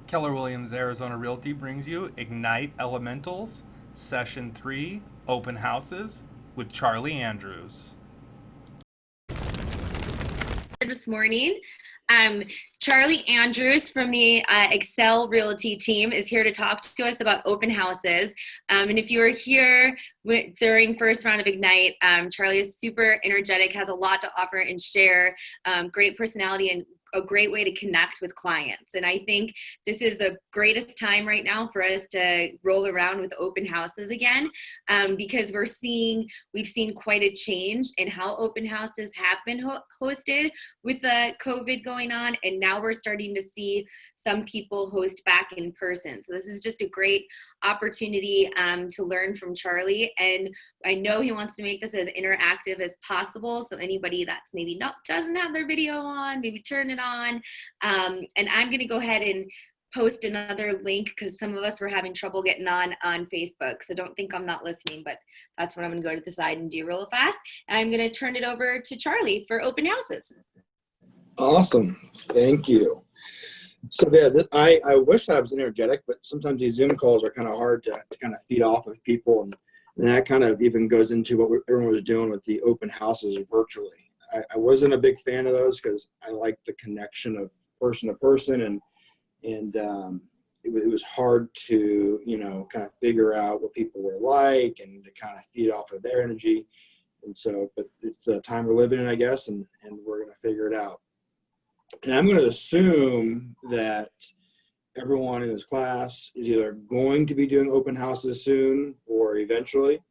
Keller Williams Arizona Realty brings you Ignite Elementals, Session 3, Open Houses, with Charlie Andrews. This morning. Charlie Andrews from the Excel Realty team is here to talk to us about open houses. And if you were here during first round of Ignite, Charlie is super energetic, has a lot to offer and share, great personality, and a great way to connect with clients. And I think this is the greatest time right now for us to roll around with open houses again, because we've seen quite a change in how open houses have been hosted with the COVID going on. And now we're starting to see some people host back in person. So this is just a great opportunity to learn from Charlie. And I know he wants to make this as interactive as possible. So anybody that's maybe doesn't have their video on, maybe turn it on. And I'm going to go ahead and post another link because some of us were having trouble getting on Facebook. So don't think I'm not listening, but that's what I'm going to go to the side and do real fast. And I'm going to turn it over to Charlie for open houses. Awesome. Thank you. So yeah, I wish I was energetic, but sometimes these Zoom calls are kind of hard to kind of feed off of people. And that kind of even goes into what everyone was doing with the open houses virtually. I wasn't a big fan of those because I like the connection of person to person, and it was hard to, kind of figure out what people were like and to kind of feed off of their energy. And so, but it's the time we're living in, I guess, and we're going to figure it out. And I'm going to assume that everyone in this class is either going to be doing open houses soon or eventually.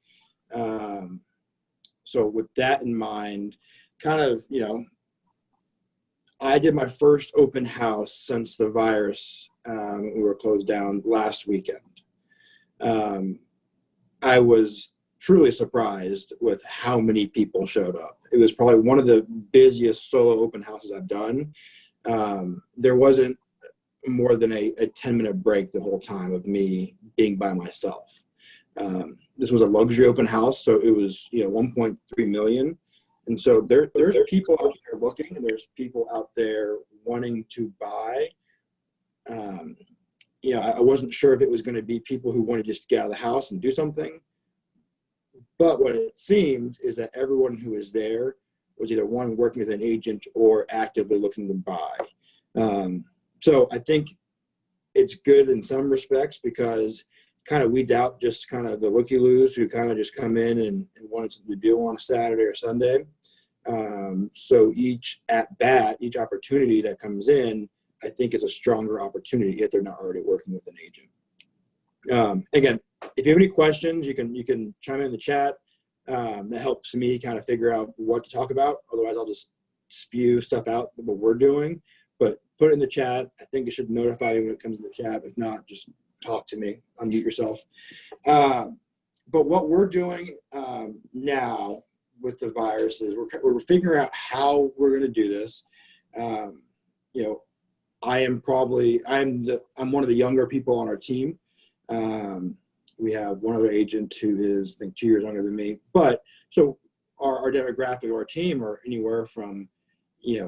So with that in mind, kind of, I did my first open house since the virus. We were closed down last weekend. I was truly surprised with how many people showed up. It was probably one of the busiest solo open houses I've done. There wasn't more than a 10-minute break the whole time of me being by myself. This was a luxury open house, so it was 1.3 million. And so there's people out there looking, and there's people out there wanting to buy. I wasn't sure if it was going to be people who wanted just to get out of the house and do something. But what it seemed is that everyone who was there was either one working with an agent or actively looking to buy. So I think it's good in some respects because it kind of weeds out just kind of the looky-loos who kind of just come in and wanted to do on a Saturday or Sunday. So each at-bat, each opportunity that comes in, I think is a stronger opportunity if they're not already working with an agent. Again, if you have any questions, you can chime in the chat. That helps me kind of figure out what to talk about. Otherwise, I'll just spew stuff out what we're doing. But put it in the chat. I think it should notify you when it comes to the chat. If not, just talk to me. Unmute yourself. But what we're doing now with the virus is we're figuring out how we're going to do this. I'm one of the younger people on our team. We have one other agent who is, I think, 2 years younger than me. But so our demographic of our team are anywhere from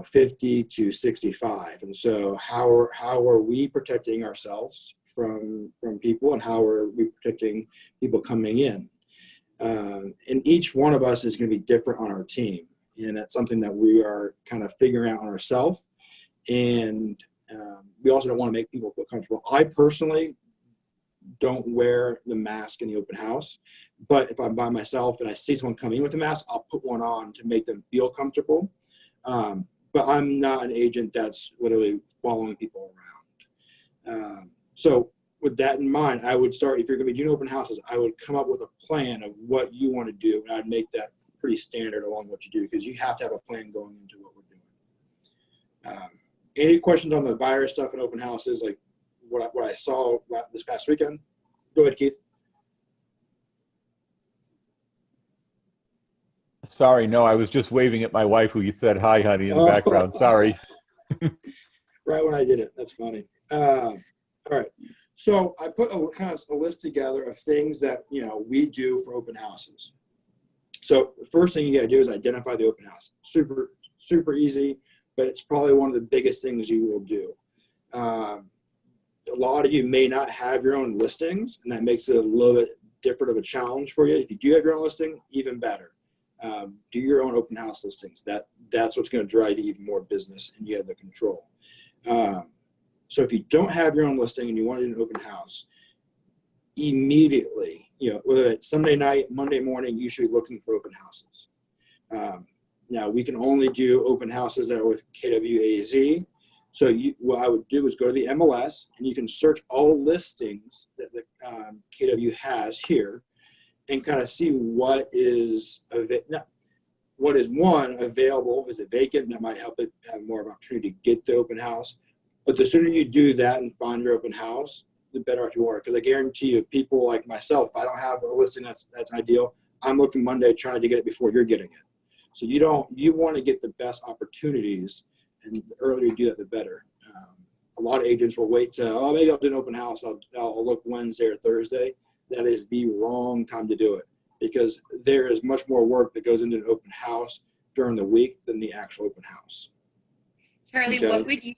50 to 65. And so how are we protecting ourselves from people, and how are we protecting people coming in? And each one of us is going to be different on our team. And that's something that we are kind of figuring out on ourselves. And we also don't want to make people feel comfortable. I personally don't wear the mask in the open house, but if I'm by myself and I see someone coming in with a mask, I'll put one on to make them feel comfortable. But I'm not an agent that's literally following people around. So with that in mind, I would start, if you're going to be doing open houses, I would come up with a plan of what you want to do, and I'd make that pretty standard along what you do, because you have to have a plan going into what we're doing. Any questions on the virus stuff in open houses, like what I saw this past weekend? Go ahead, Keith. Sorry, no, I was just waving at my wife who you said hi, honey, in the background. Sorry. Right when I did it. That's funny. All right. So I put a list together of things that we do for open houses. So the first thing you got to do is identify the open house. Super easy, but it's probably one of the biggest things you will do. a lot of you may not have your own listings, and that makes it a little bit different of a challenge for you. If you do have your own listing, even better. Do your own open house listings. That's what's going to drive you even more business, and you have the control. So if you don't have your own listing and you want to do an open house, immediately, whether it's Sunday night, Monday morning, you should be looking for open houses. Now, we can only do open houses that are with KWAZ. So what I would do is go to the MLS, and you can search all listings that the KW has here, and kind of see what is available. Is it vacant? That might help it have more of an opportunity to get the open house. But the sooner you do that and find your open house, the better off you are. Because I guarantee you, people like myself, if I don't have a listing that's ideal, I'm looking Monday trying to get it before you're getting it. So you want to get the best opportunities, and the earlier you do that, the better. A lot of agents will wait till, maybe I'll do an open house. I'll look Wednesday or Thursday. That is the wrong time to do it, because there is much more work that goes into an open house during the week than the actual open house. Charlie, Okay. what would you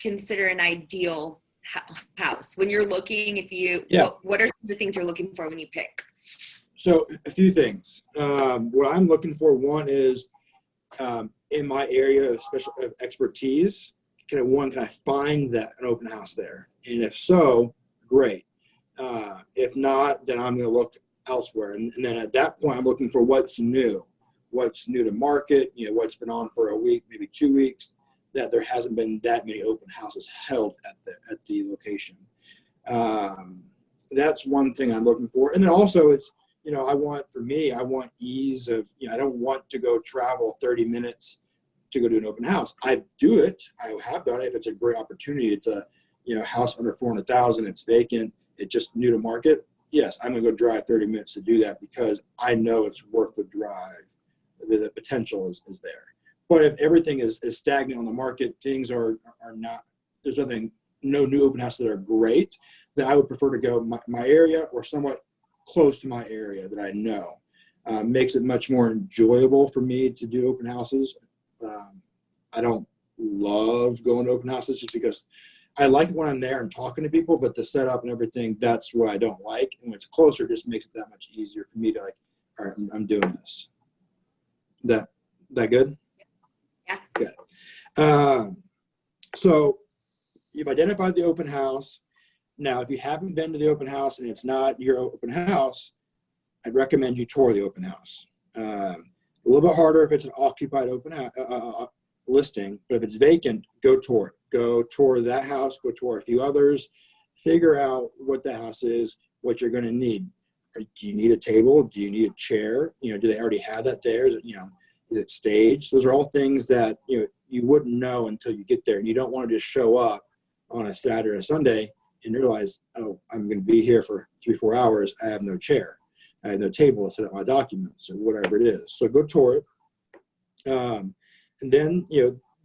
consider an ideal house when you're looking? What are the things you're looking for when you pick? So a few things. What I'm looking for, one is in my area of expertise, can I find an open house there? And if so, great. If not, then I'm going to look elsewhere. And then at that point, I'm looking for what's new to market, what's been on for a week, maybe 2 weeks, that there hasn't been that many open houses held at the location. That's one thing I'm looking for. And then also it's, I want ease of, I don't want to go travel 30 minutes to go do an open house. I do it. I have done it if it's a great opportunity. It's a, house under 400,000. It's vacant. It's just new to market. Yes, I'm going to go drive 30 minutes to do that because I know it's worth the drive. The potential is there. But if everything is stagnant on the market, things are not, there's no new open houses that are great, then I would prefer to go my area or somewhat close to my area that I know. Makes it much more enjoyable for me to do open houses. I don't love going to open houses just because I like it when I'm there and talking to people, but the setup and everything, that's what I don't like. And when it's closer, it just makes it that much easier for me to all right, I'm doing this. That good? Yeah. Good. So you've identified the open house. Now, if you haven't been to the open house and it's not your open house, I'd recommend you tour the open house. A little bit harder if it's an occupied open listing, but if it's vacant, go tour it. Go tour that house, go tour a few others, figure out what the house is, what you're going to need. Do you need a table? Do you need a chair? Do they already have that there? Is it staged? Those are all things that, you wouldn't know until you get there. And you don't want to just show up on a Saturday or Sunday and realize, oh, I'm going to be here for 3-4 hours. I have no chair. I have no table to set up my documents or whatever it is. So go tour it. And then,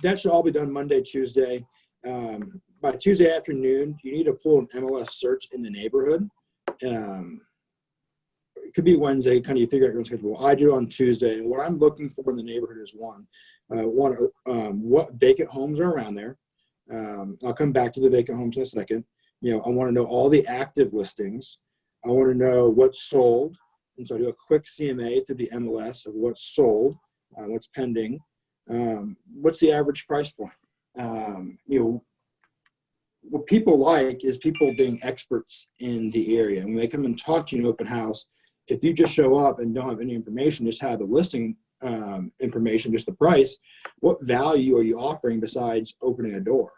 that should all be done Monday, Tuesday. By Tuesday afternoon, you need to pull an MLS search in the neighborhood. It could be Wednesday, kind of you figure out your own schedule. I do it on Tuesday. And what I'm looking for in the neighborhood is what vacant homes are around there. I'll come back to the vacant homes in a second. I want to know all the active listings. I want to know what's sold. And so I do a quick CMA through the MLS of what's sold, what's pending, what's the average price point. What people like is people being experts in the area. And when they come and talk to you in an open house, if you just show up and don't have any information, just have the listing information, just the price, what value are you offering besides opening a door?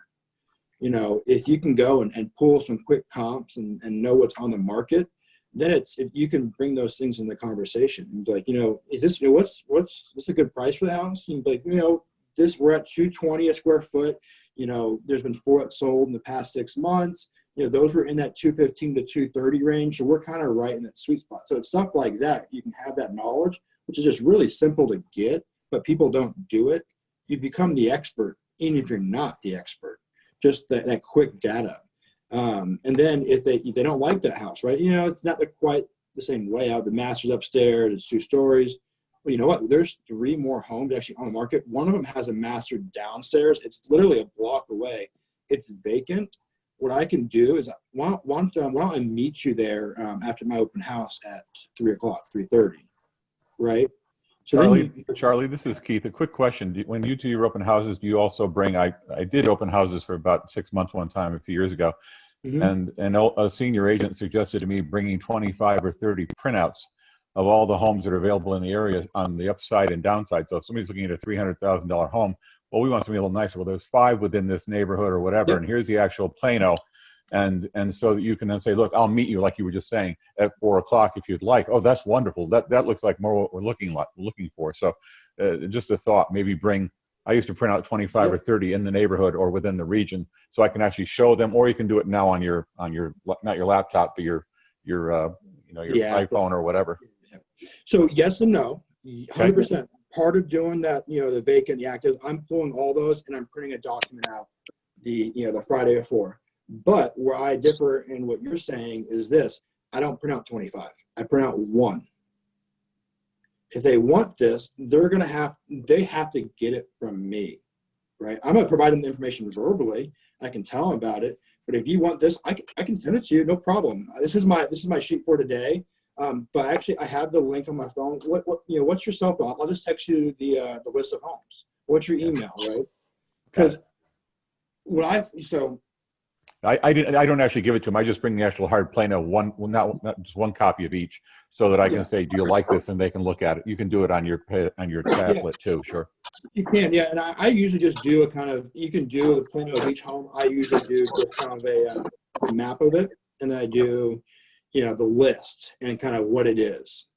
If you can go and pull some quick comps and know what's on the market, then if you can bring those things in the conversation and be like, is this, what's this a good price for the house? And be like, we're at $220 a square foot. There's been 4 that sold in the past 6 months. Those were in that $215 to $230 range. So we're kind of right in that sweet spot. So it's stuff like that. You can have that knowledge, which is just really simple to get, but people don't do it. You become the expert, even if you're not the expert, just that quick data. And then if they don't like that house, right? It's not quite the same layout. The master's upstairs, it's 2 stories. Well, you know what? There's 3 more homes actually on the market. One of them has a master downstairs. It's literally a block away. It's vacant. what I can do is why don't I meet you there after my open house at 3:30, right? So Charlie, this is Keith. A quick question. When you do your open houses, do you also bring, I did open houses for about 6 months one time a few years ago, and a senior agent suggested to me bringing 25 or 30 printouts of all the homes that are available in the area on the upside and downside. So if somebody's looking at a $300,000 home, well, we want something a little nicer. Well, there's 5 within this neighborhood or whatever, and here's the actual Plano. And so that you can then say, look, I'll meet you, like you were just saying, at 4 o'clock if you'd like. Oh, that's wonderful. That looks like more what we're looking for. So just a thought, maybe I used to print out 25 or 30 in the neighborhood or within the region, so I can actually show them, or you can do it now on your not your laptop, but your iPhone or whatever. So yes and no, 100%. Part of doing that, the vacant, the active, I'm pulling all those and I'm printing a document out the Friday before. But where I differ in what you're saying is this: I don't print out 25. I print out 1. If they want this, they have to get it from me, right? I'm going to provide them the information verbally. I can tell them about it. But if you want this, I can send it to you, no problem. This is my sheet for today. But actually, I have the link on my phone. What's your cell phone? I'll just text you the list of homes. What's your email, right? Because I don't actually give it to them. I just bring the actual hard Plano, not just one copy of each, so that I can say, do you like this? And they can look at it. You can do it on your tablet too, sure. You can, yeah. And I usually just do you can do the Plano of each home. I usually do just kind of a map of it. And then I do, the list and kind of what it is,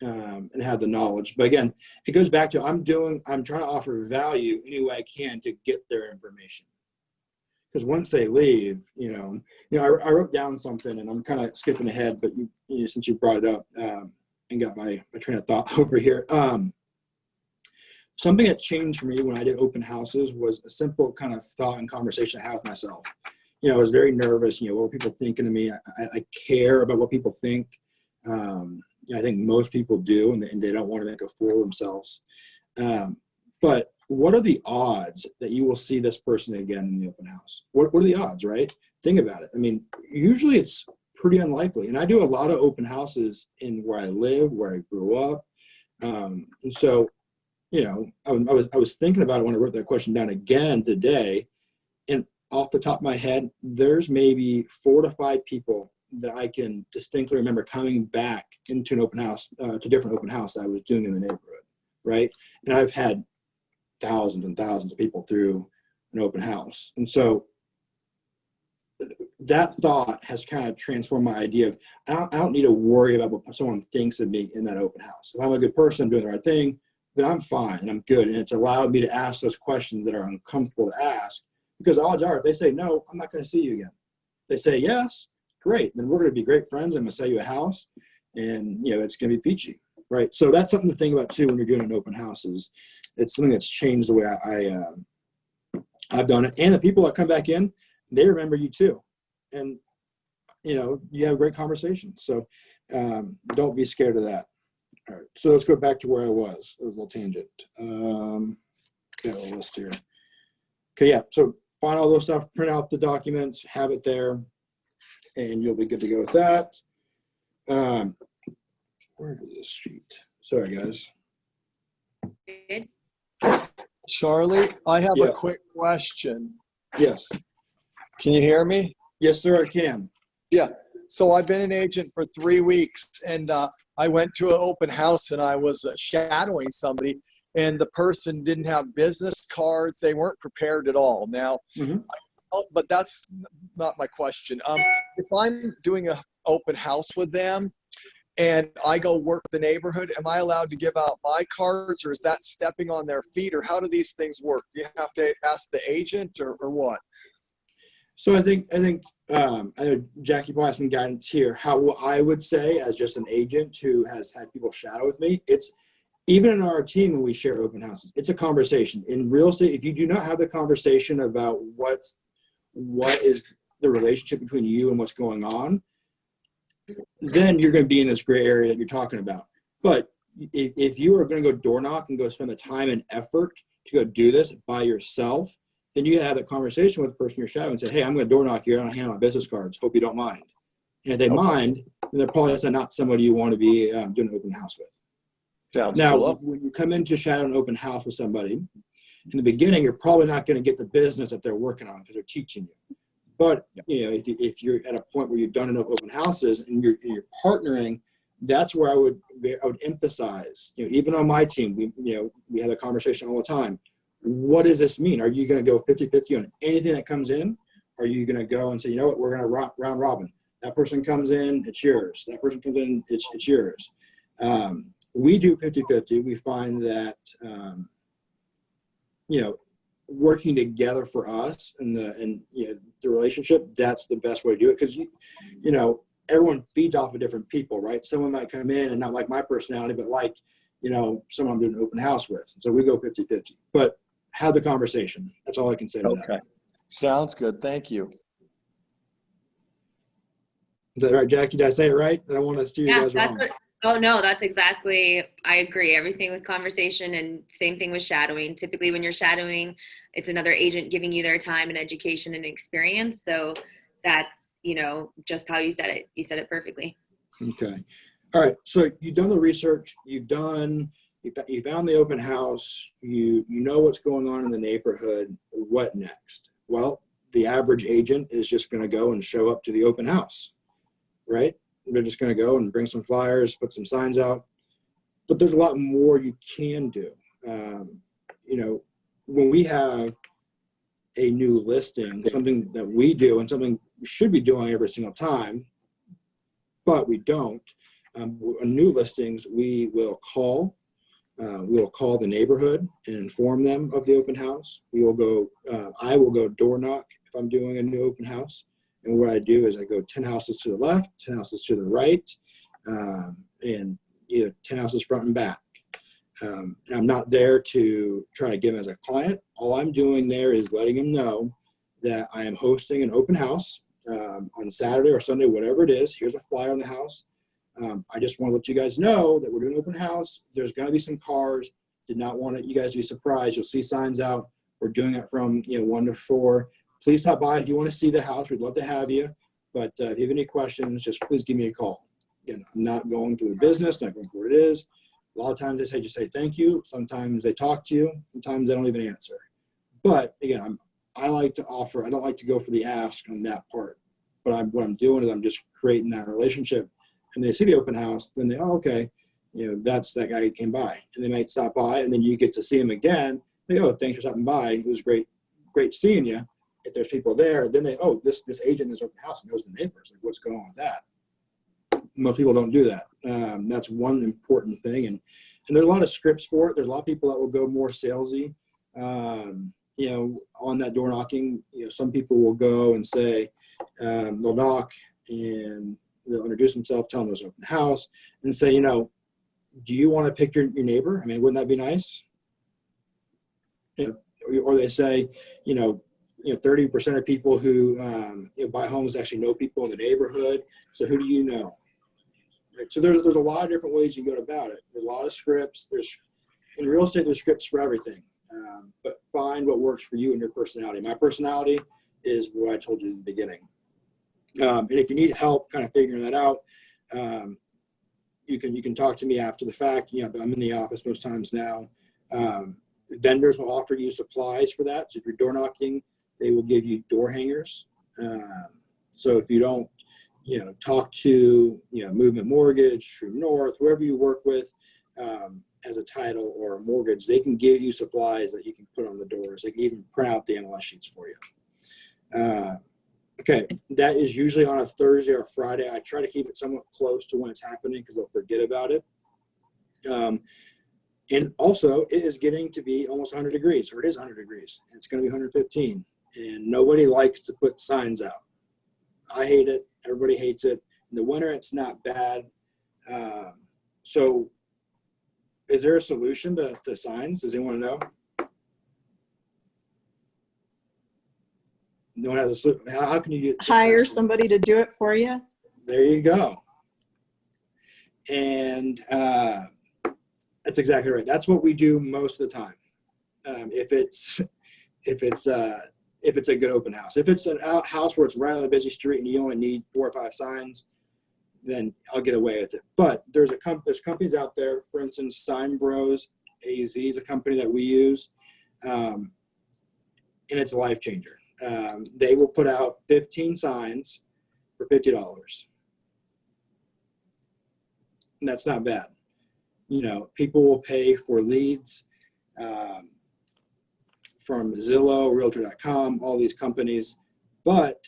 and have the knowledge. But again, it goes back to, I'm trying to offer value any way I can to get their information. Because once they leave, I wrote down something, and I'm kind of skipping ahead, but since you brought it up and got my train of thought over here, something that changed for me when I did open houses was a simple kind of thought and conversation I had with myself. I was very nervous. What were people thinking of me? I care about what people think. I think most people do, and they don't want to make a fool of themselves. But what are the odds that you will see this person again in the open house? What are the odds, right? Think about it. I mean, usually it's pretty unlikely. And I do a lot of open houses in where I live, where I grew up. And so, I was thinking about it when I wrote that question down again today. And off the top of my head, there's maybe 4 to 5 people that I can distinctly remember coming back into an open house, to different open house that I was doing in the neighborhood, right? And I've had thousands and thousands of people through an open house. And so that thought has kind of transformed my idea of, I don't need to worry about what someone thinks of me in that open house. If I'm a good person, I'm doing the right thing, then I'm fine and I'm good. And it's allowed me to ask those questions that are uncomfortable to ask, because odds are, if they say no, I'm not going to see you again. If they say yes, great. Then we're going to be great friends. I'm going to sell you a house, and it's going to be peachy, right? So that's something to think about too when you're doing an open house. It's something that's changed the way I've done it. And the people that come back in, they remember you too. And, you have a great conversation. So don't be scared of that. All right. So let's go back to where I was. It was a little tangent. Got a list here. Okay. Yeah. So find all those stuff, print out the documents, have it there, and you'll be good to go with that. Where is this sheet? Sorry, guys. Good. Charlie, I have a quick question. Yes. Can you hear me? Yes, sir, I can. Yeah. So I've been an agent for 3 weeks, and I went to an open house, and I was shadowing somebody, and the person didn't have business cards. They weren't prepared at all. Now, but that's not my question. If I'm doing an open house with them, and I go work the neighborhood, am I allowed to give out my cards, or is that stepping on their feet, or how do these things work? Do you have to ask the agent or what? So I think I know Jackie probably has some guidance here. How I would say, as just an agent who has had people shadow with me, it's even in our team when we share open houses, it's a conversation. In real estate, if you do not have the conversation about what is the relationship between you and what's going on, then you're going to be in this gray area that you're talking about. But if you are going to go door knock and go spend the time and effort to go do this by yourself, then you have that conversation with the person you're shadowing and say, hey, I'm going to door knock here. I don't hand out my business cards. Hope you don't mind. And if they mind, then they're probably not somebody you want to be doing an open house with. Sounds Now, cool. when you come into shadow an open house with somebody, in the beginning, you're probably not going to get the business that they're working on because they're teaching you. But if you're at a point where you've done enough open houses and you're partnering, that's where I would emphasize. Even on my team, we have a conversation all the time. What does this mean? Are you going to go 50-50 on anything that comes in? Are you going to go and say, you know what, we're going to round robin? That person comes in, it's yours. That person comes in, it's yours. We do 50-50. We find that, working together for us and the relationship, that's the best way to do it. Because, everyone feeds off of different people, right? Someone might come in and not like my personality, but like, someone I'm doing an open house with. So we go 50-50. But have the conversation. That's all I can say to that. Okay. Sounds good. Thank you. Is that right, Jackie? Did I say it right? I don't want to steer you guys that's wrong. oh no, that's exactly, I agree. Everything with conversation, and same thing with shadowing. Typically when you're shadowing, it's another agent giving you their time and education and experience. So that's, just how you said it. You said it perfectly. Okay. All right. So you've done the research, you found the open house, you know what's going on in the neighborhood. What next? Well, the average agent is just going to go and show up to the open house, right? They're just going to go and bring some flyers, put some signs out. But there's a lot more you can do. When we have a new listing, something that we do and something we should be doing every single time, but we don't. On new listings, we will call the neighborhood and inform them of the open house. I will go door knock if I'm doing a new open house. And what I do is I go 10 houses to the left, 10 houses to the right, and either 10 houses front and back. And I'm not there to try to get him as a client. All I'm doing there is letting him know that I am hosting an open house on Saturday or Sunday, whatever it is. Here's a flyer on the house. I just want to let you guys know that we're doing an open house. There's going to be some cars. Did not want you guys to be surprised. You'll see signs out. We're doing it from 1 to 4. Please stop by if you want to see the house. We'd love to have you. But if you have any questions, just please give me a call. Again, I'm not going through the business, not going for what it is. A lot of times they just say thank you. Sometimes they talk to you. Sometimes they don't even answer. But again, I like to offer. I don't like to go for the ask on that part. But what I'm doing is I'm just creating that relationship. And they see the open house, then okay, that's that guy who came by. And they might stop by, and then you get to see him again. They go, thanks for stopping by. It was great seeing you. If there's people there, then this agent in this open house knows the neighbors. Like, what's going on with that? Most people don't do that. That's one important thing. And there's a lot of scripts for it. There's a lot of people that will go more salesy, on that door knocking. Some people will go and say, they'll knock and they'll introduce themselves, tell them there's an open house, and say, do you want to pick your neighbor? I mean, wouldn't that be nice? Or they say, 30% of people who buy homes actually know people in the neighborhood. So who do you know? Right? So there's a lot of different ways you can go about it. There's a lot of scripts. In real estate, there's scripts for everything. But find what works for you and your personality. My personality is what I told you in the beginning. And if you need help kind of figuring that out, you can talk to me after the fact. I'm in the office most times now. Vendors will offer you supplies for that. So if you're door knocking, they will give you door hangers. So if you don't, talk to, Movement Mortgage, True North, whoever you work with as a title or a mortgage, they can give you supplies that you can put on the doors. They can even print out the MLS sheets for you. Okay, that is usually on a Thursday or Friday. I try to keep it somewhat close to when it's happening because they'll forget about it. And also, it is getting to be almost 100 degrees, or it is 100 degrees. It's going to be 115, and nobody likes to put signs out. I hate it. Everybody hates it. In the winter, it's not bad. So is there a solution to signs? Does anyone know? No one has a solution. How can you hire somebody to do it for you? There you go. And that's exactly right. That's what we do most of the time. If it's if it's a good open house. If it's an house where it's right on a busy street and you only need 4 or 5 signs, then I'll get away with it. But there's companies out there, for instance, Sign Bros AZ is a company that we use, and it's a life changer. They will put out 15 signs for $50. And that's not bad. You know, people will pay for leads from Zillow, Realtor.com, all these companies, but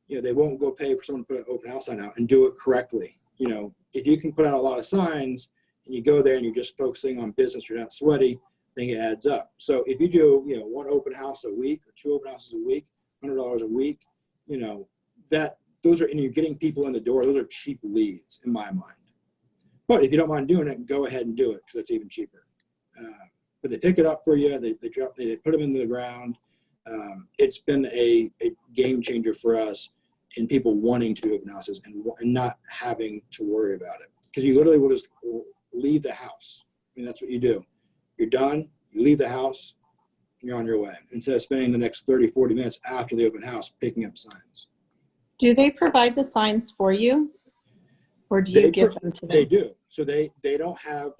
you know, they won't go pay for someone to put an open house sign out and do it correctly. You know, if you can put out a lot of signs and you go there and you're just focusing on business, you're not sweaty, then it adds up. So if you do, you know, 1 open house a week or 2 open houses a week, $100 a week, you know, those are, and you're getting people in the door, those are cheap leads in my mind. But if you don't mind doing it, go ahead and do it because it's even cheaper. But they pick it up for you, they put them into the ground. It's been a game changer for us in people wanting to do open houses and not having to worry about it. Because you literally will just leave the house. I mean, that's what you do. You're done, you leave the house, and you're on your way. Instead of spending the next 30, 40 minutes after the open house picking up signs. Do they provide the signs for you? Or do you give them to them? They do. So they're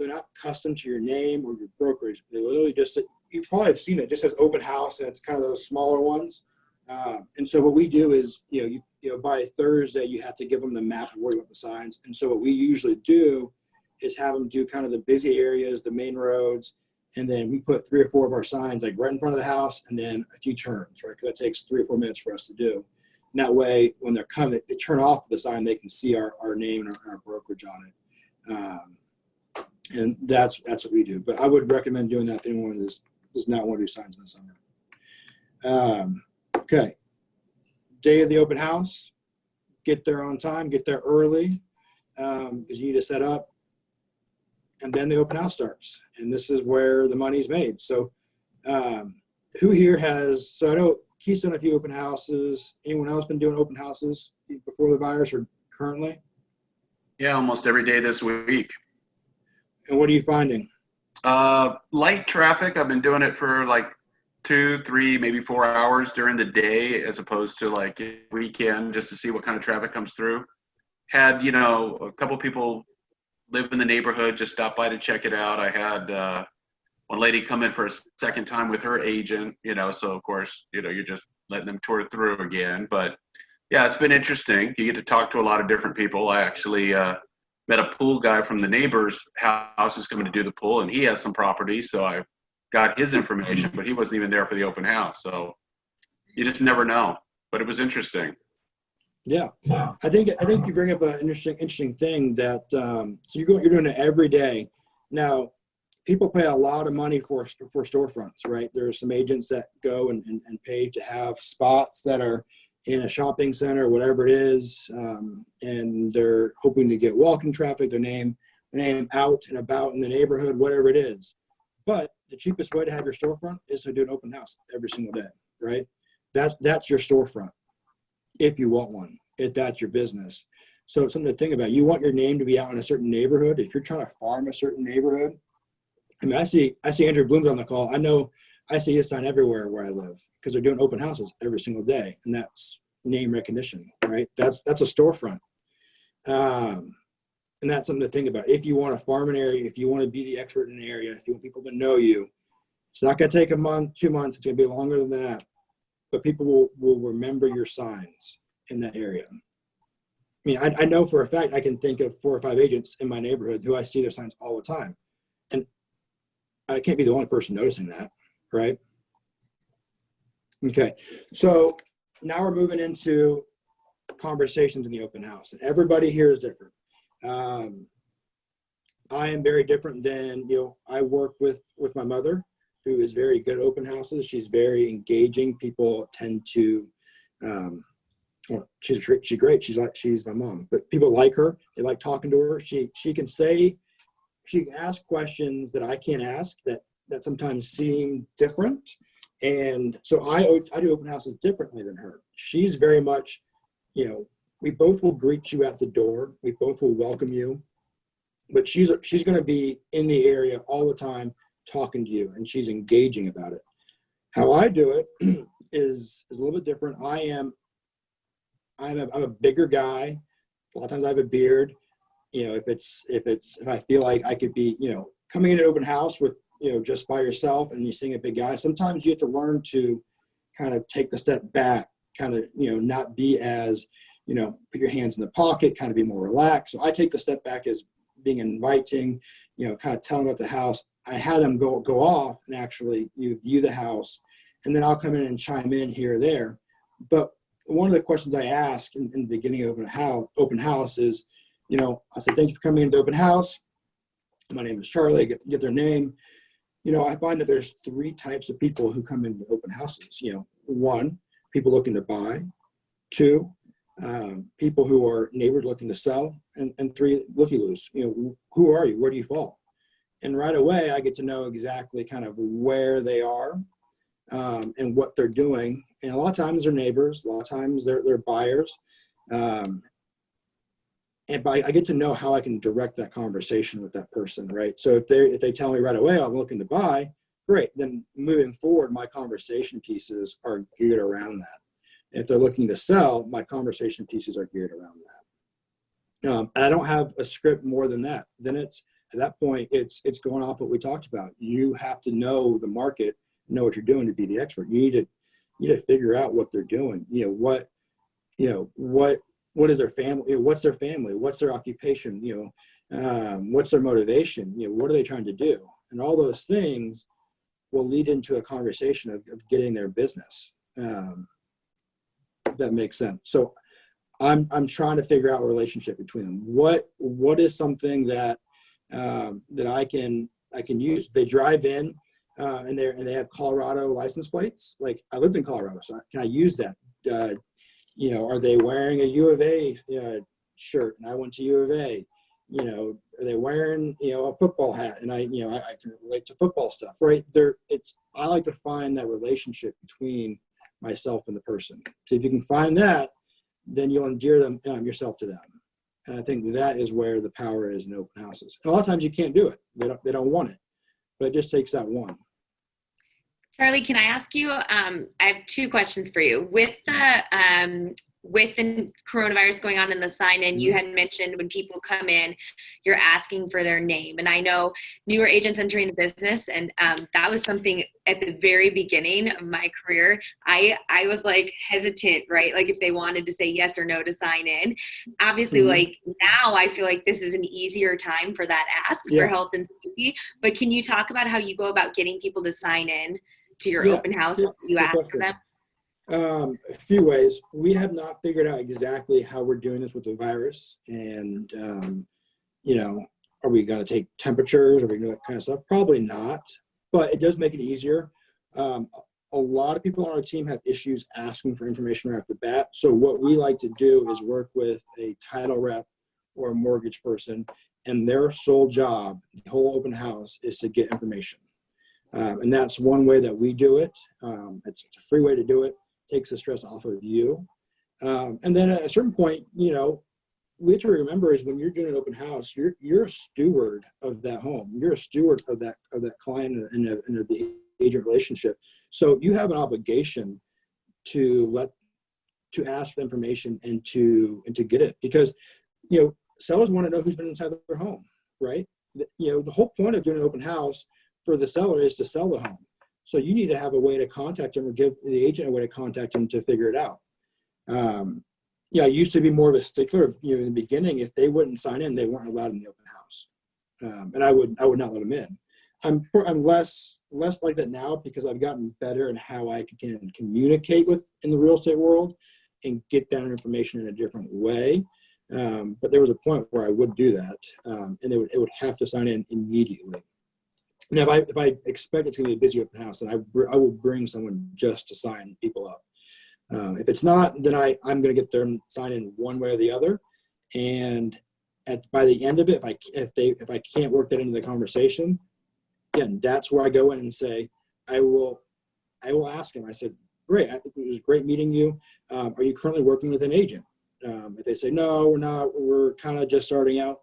not custom to your name or your brokerage. They literally just, you probably have seen it, just says open house, and it's kind of those smaller ones. And so what we do is, you know, by Thursday, you have to give them the map of where you want the signs. And so what we usually do is have them do kind of the busy areas, the main roads, and then we put 3 or 4 of our signs like right in front of the house and then a few turns, right? Because that takes 3 or 4 minutes for us to do. And that way, when they're coming, they turn off the sign, they can see our name and our brokerage on it. And that's what we do. But I would recommend doing that if anyone does not want to do signs in the summer. Okay. Day of the open house, get there on time, get there early, because you need to set up. And then the open house starts. And this is where the money's made. So who here so I know Keith's done a few open houses. Anyone else been doing open houses before the virus or currently? Yeah, almost every day this week. And what are you finding? Light traffic. I've been doing it for like 2, 3, maybe 4 hours during the day, as opposed to like a weekend, just to see what kind of traffic comes through. Had, you know, a couple people live in the neighborhood, just stop by to check it out. I had one lady come in for a second time with her agent, you know, so of course, you know, you're just letting them tour through again. But yeah, it's been interesting. You get to talk to a lot of different people. I actually met a pool guy from the neighbor's house who's coming to do the pool, and he has some property, so I got his information, but he wasn't even there for the open house. So you just never know, but it was interesting. Yeah, I think you bring up an interesting thing that so you're doing it every day. Now, people pay a lot of money for storefronts, right? There are some agents that go and pay to have spots that are in a shopping center, whatever it is, and they're hoping to get walk-in traffic, their name out and about in the neighborhood, whatever it is. But the cheapest way to have your storefront is to do an open house every single day, right? That's your storefront. If you want one, if that's your business. So it's something to think about. You want your name to be out in a certain neighborhood. If you're trying to farm a certain neighborhood, I mean, I see Andrew Bloom's on the call. I know I see his sign everywhere where I live because they're doing open houses every single day, and that's name recognition, right? That's a storefront, and that's something to think about. If you want to farm an area, if you want to be the expert in an area, if you want people to know you, it's not going to take a month, 2 months. It's going to be longer than that, but people will remember your signs in that area. I mean, I know for a fact I can think of 4 or 5 agents in my neighborhood who I see their signs all the time, and I can't be the only person noticing that, right? Okay, so now we're moving into conversations in the open house, and everybody here is different. I am very different than, I work with my mother, who is very good at open houses. She's very engaging. People tend to, well, she's great. She's my mom, but people like her. They like talking to her. She can ask questions that I can't ask that sometimes seem different. And so I do open houses differently than her. She's very much, we both will greet you at the door. We both will welcome you, but she's going to be in the area all the time talking to you, and she's engaging about it. How I do it is a little bit different. I'm a bigger guy. A lot of times I have a beard. You know, if I feel like I could be, you know, coming in an open house with, you know, just by yourself and you're seeing a big guy, sometimes you have to learn to kind of take the step back, kind of, you know, not be as, you know, put your hands in the pocket, kind of be more relaxed. So I take the step back as being inviting, you know, kind of telling about the house. I had them go off and actually you view the house, and then I'll come in and chime in here or there. But one of the questions I ask in the beginning of an open house is, you know, I say, thank you for coming into open house. My name is Charlie. Get their name. You know, I find that there's 3 types of people who come into open houses. You know, 1, people looking to buy. 2, people who are neighbors looking to sell. And 3, looky-loos. You know, who are you? Where do you fall? And right away, I get to know exactly kind of where they are and what they're doing. And a lot of times they're neighbors. A lot of times they're buyers. And I get to know how I can direct that conversation with that person, right? So if they tell me right away, I'm looking to buy, great. Then moving forward, my conversation pieces are geared around that. If they're looking to sell, my conversation pieces are geared around that. And I don't have a script more than that. Then at that point, it's going off what we talked about. You have to know the market, know what you're doing to be the expert. You need to figure out what they're doing. What is their family? What's their family? What's their occupation? What's their motivation? What are they trying to do? And all those things will lead into a conversation of getting their business. If that makes sense. So I'm trying to figure out a relationship between them. What is something that I can use? They drive in and they have Colorado license plates. Like, I lived in Colorado, so can I use that? Are they wearing a U of A shirt? And I went to U of A. Are they wearing a football hat? And I can relate to football stuff, right? I like to find that relationship between myself and the person. So if you can find that, then you'll endear yourself to them. And I think that is where the power is in open houses. And a lot of times you can't do it. They don't want it, but it just takes that one. Charlie, can I ask you, I have 2 questions for you. With the coronavirus going on in the sign-in, you had mentioned when people come in, you're asking for their name. And I know newer agents entering the business, and that was something at the very beginning of my career. I was like hesitant, right? Like if they wanted to say yes or no to sign in. Obviously, like now I feel like this is an easier time for that ask for health and safety. But can you talk about how you go about getting people to sign in to your open house? You ask for them? A few ways. We have not figured out exactly how we're doing this with the virus, and are we going to take temperatures? Are we going to do that kind of stuff? Probably not, but it does make it easier. A lot of people on our team have issues asking for information right off the bat. So what we like to do is work with a title rep or a mortgage person, and their sole job, the whole open house, is to get information. And that's one way that we do it. It's a free way to do it. Takes the stress off of you. And then at a certain point, we have to remember is when you're doing an open house, you're a steward of that home. You're a steward of that client and of the agent relationship. So you have an obligation to ask for information and to get it, because sellers want to know who's been inside their home, right? The whole point of doing an open house for the seller is to sell the home. So you need to have a way to contact them or give the agent a way to contact them to figure it out. I used to be more of a stickler. In the beginning, if they wouldn't sign in, they weren't allowed in the open house, and I would not let them in. I'm less like that now because I've gotten better in how I can communicate in the real estate world and get that information in a different way. But there was a point where I would do that, and it would have to sign in immediately. Now, if I expect it to be a busy open house, then I will bring someone just to sign people up. If it's not, then I'm going to get them sign in one way or the other. And by the end of it, if I can't work that into the conversation, again, that's where I go in and say, I will ask them. I said, great, it was great meeting you. Are you currently working with an agent? If they say, no, we're not, we're kind of just starting out,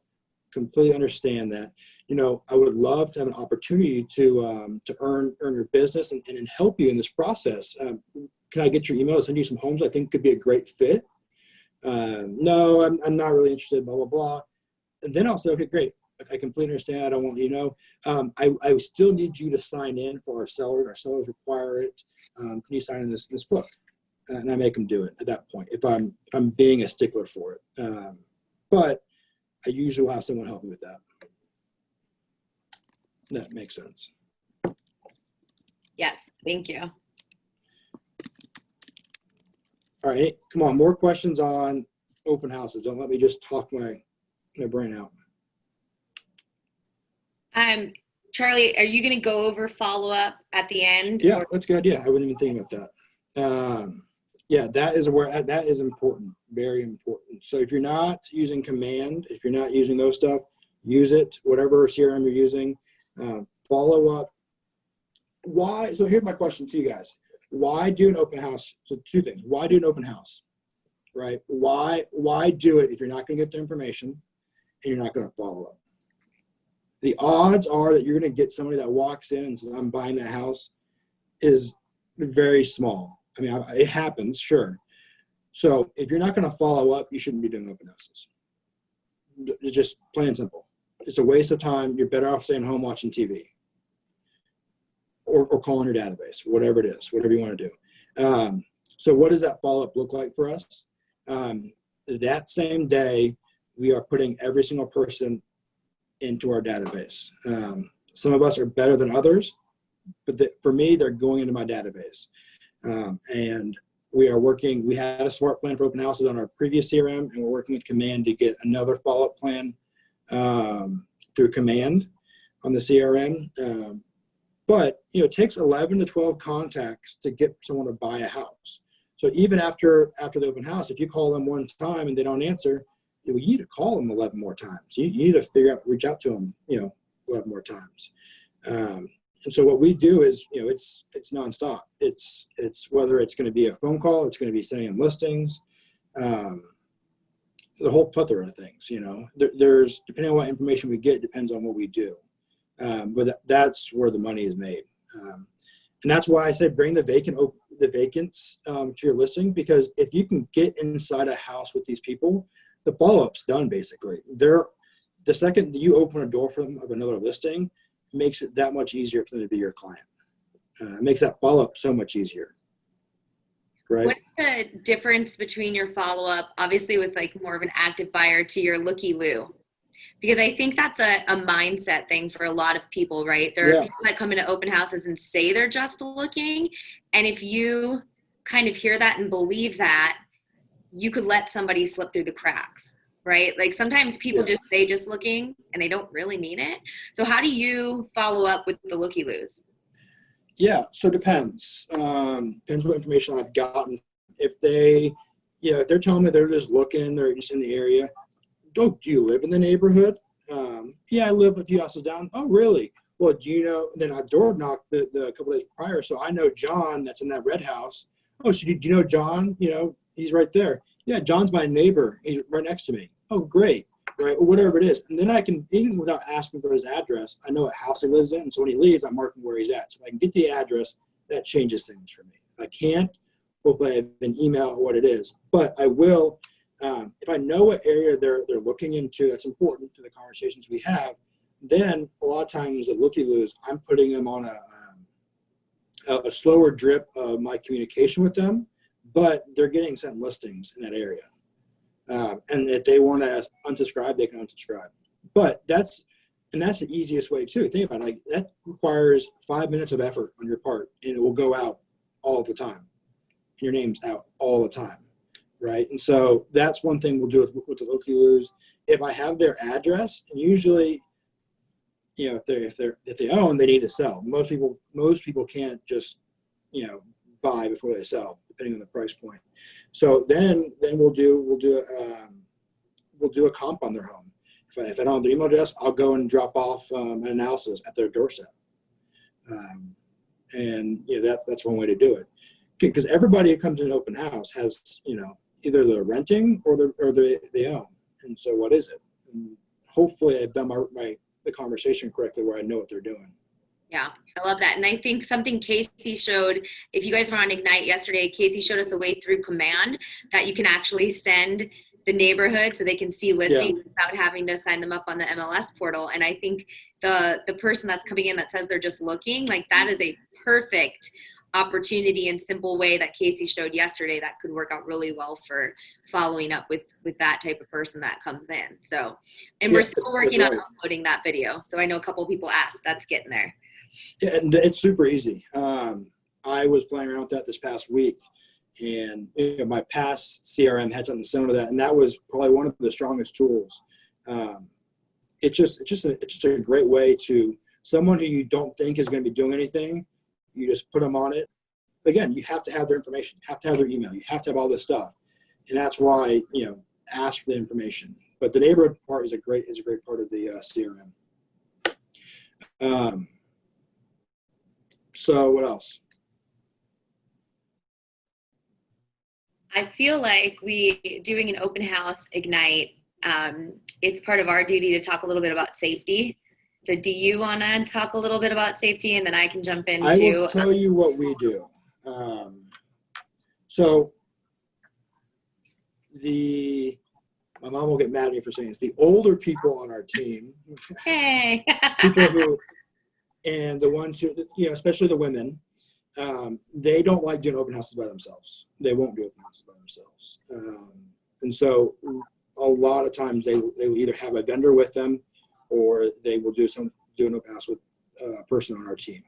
completely understand that. I would love to have an opportunity to earn your business and help you in this process. Can I get your email to send you some homes I think could be a great fit? No, I'm not really interested, blah, blah, blah. And then I'll say, okay, great. I completely understand. I don't want I still need you to sign in for our sellers. Our sellers require it. Can you sign in this book? And I make them do it at that point if I'm being a stickler for it. But I usually will have someone help me with that. That makes sense. Yes, thank you. All right, come on, more questions on open houses. Don't let me just talk my brain out. Charlie, are you going to go over follow-up at the end? Yeah, that's good. Yeah, I wouldn't even think about that. Yeah, that is important, very important. So if you're not using Command, if you're not using those stuff, use it, whatever CRM you're using. Follow up. Why? So here's my question to you guys. Why do an open house? So two things. Why do an open house? Right? Why do it if you're not going to get the information and you're not going to follow up? The odds are that you're going to get somebody that walks in and says, I'm buying that house, is very small. I mean, it happens, sure. So if you're not going to follow up, you shouldn't be doing open houses. It's just plain and simple. It's a waste of time. You're better off staying home watching TV or calling your database, whatever it is, whatever you want to do. So what does that follow-up look like for us? That same day, we are putting every single person into our database. Some of us are better than others, but for me, they're going into my database. And we had a smart plan for open houses on our previous CRM, and we're working with Command to get another follow-up plan through Command on the CRM. But it takes 11 to 12 contacts to get someone to buy a house. So even after the open house, if you call them one time and they don't answer, you need to call them 11 more times. You need to reach out to them, 11 more times. And so what we do is, it's nonstop. It's whether it's going to be a phone call, it's going to be sending them listings, the whole plethora of things. There's depending on what information we get, depends on what we do. But that's where the money is made. And that's why I said bring the vacants to your listing, because if you can get inside a house with these people, the follow-up's done basically. The second that you open a door for them of another listing, it makes it that much easier for them to be your client. It makes that follow-up so much easier. Right? What's the difference between your follow-up, obviously with like more of an active buyer, to your looky-loo? Because I think that's a mindset thing for a lot of people, right? There are people that come into open houses and say they're just looking. And if you kind of hear that and believe that, you could let somebody slip through the cracks, right? Like sometimes people just say just looking and they don't really mean it. So how do you follow up with the looky-loos? Yeah, so it depends. Depends what information I've gotten. If if they're telling me they're just looking, they're just in the area, do you live in the neighborhood? Yeah, I live a few houses down. Oh, really? Well, do you know? Then I door knocked the couple days prior, so I know John that's in that red house. Oh, so do you know John? He's right there. Yeah, John's my neighbor. He's right next to me. Oh, great. Right, or whatever it is. And then I can, even without asking for his address, I know what house he lives in. So when he leaves, I'm marking where he's at. So if I can get the address, that changes things for me. If I can't, hopefully I have an email what it is. But I will. If I know what area they're looking into, that's important to the conversations we have, then a lot of times at looky-loos, I'm putting them on a slower drip of my communication with them, but they're getting sent listings in that area. And if they want to unsubscribe, they can unsubscribe. But that's the easiest way too. Think about it, like that requires 5 minutes of effort on your part, and it will go out all the time. Your name's out all the time. Right. And so that's one thing we'll do with the looky-loos. If I have their address, and usually, if they own, they need to sell. Most people can't just, buy before they sell, depending on the price point. So then we'll do a comp on their home. If I don't have their email address, I'll go and drop off an analysis at their doorstep. And that's one way to do it, because everybody who comes to an open house has, either they're renting or they own. And so what is it? And hopefully I've done the the conversation correctly where I know what they're doing. Yeah, I love that. And I think something Casey showed, if you guys were on Ignite yesterday, Casey showed us a way through command that you can actually send the neighborhood so they can see listings without having to sign them up on the MLS portal. And I think the person that's coming in that says they're just looking, like that is a perfect opportunity and simple way that Casey showed yesterday that could work out really well for following up with that type of person that comes in. So, and we're still working on uploading that video. So I know a couple of people asked, that's getting there. Yeah, and it's super easy. I was playing around with that this past week, and my past CRM had something similar to that, and that was probably one of the strongest tools. It's just a great way to someone who you don't think is going to be doing anything. You just put them on it. Again, you have to have their information. You have to have their email. You have to have all this stuff, and that's why ask for the information. But the neighborhood part is a great part of the CRM. So what else? I feel like doing an open house Ignite, it's part of our duty to talk a little bit about safety. So do you want to talk a little bit about safety, and then I can jump into? I will tell you what we do. So my mom will get mad at me for saying this. The older people on our team, hey, people who, and the ones who, especially the women, they don't like doing open houses by themselves. They won't do open houses by themselves. And so a lot of times they will either have a vendor with them, or they will do an open house with a person on our team.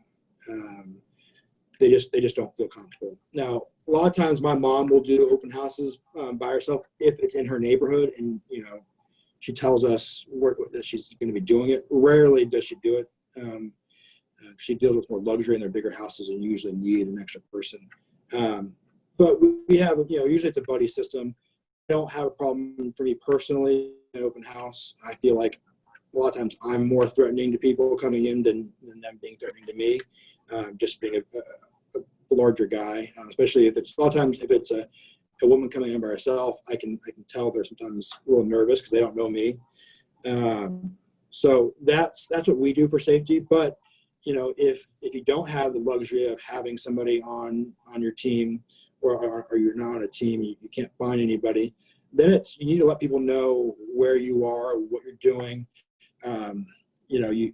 They just don't feel comfortable. Now, a lot of times my mom will do open houses by herself if it's in her neighborhood, and she tells us that she's going to be doing it. Rarely does she do it. She deals with more luxury in their bigger houses and usually need an extra person. But we have, usually it's a buddy system. I don't have a problem for me personally in an open house. I feel like a lot of times I'm more threatening to people coming in than them being threatening to me, just being a larger guy, especially if it's a lot of times if it's a woman coming in by herself, I can tell they're sometimes a little nervous because they don't know me. So that's what we do for safety. But if you don't have the luxury of having somebody on your team, or you're not on a team, you can't find anybody, then you need to let people know where you are, what you're doing. You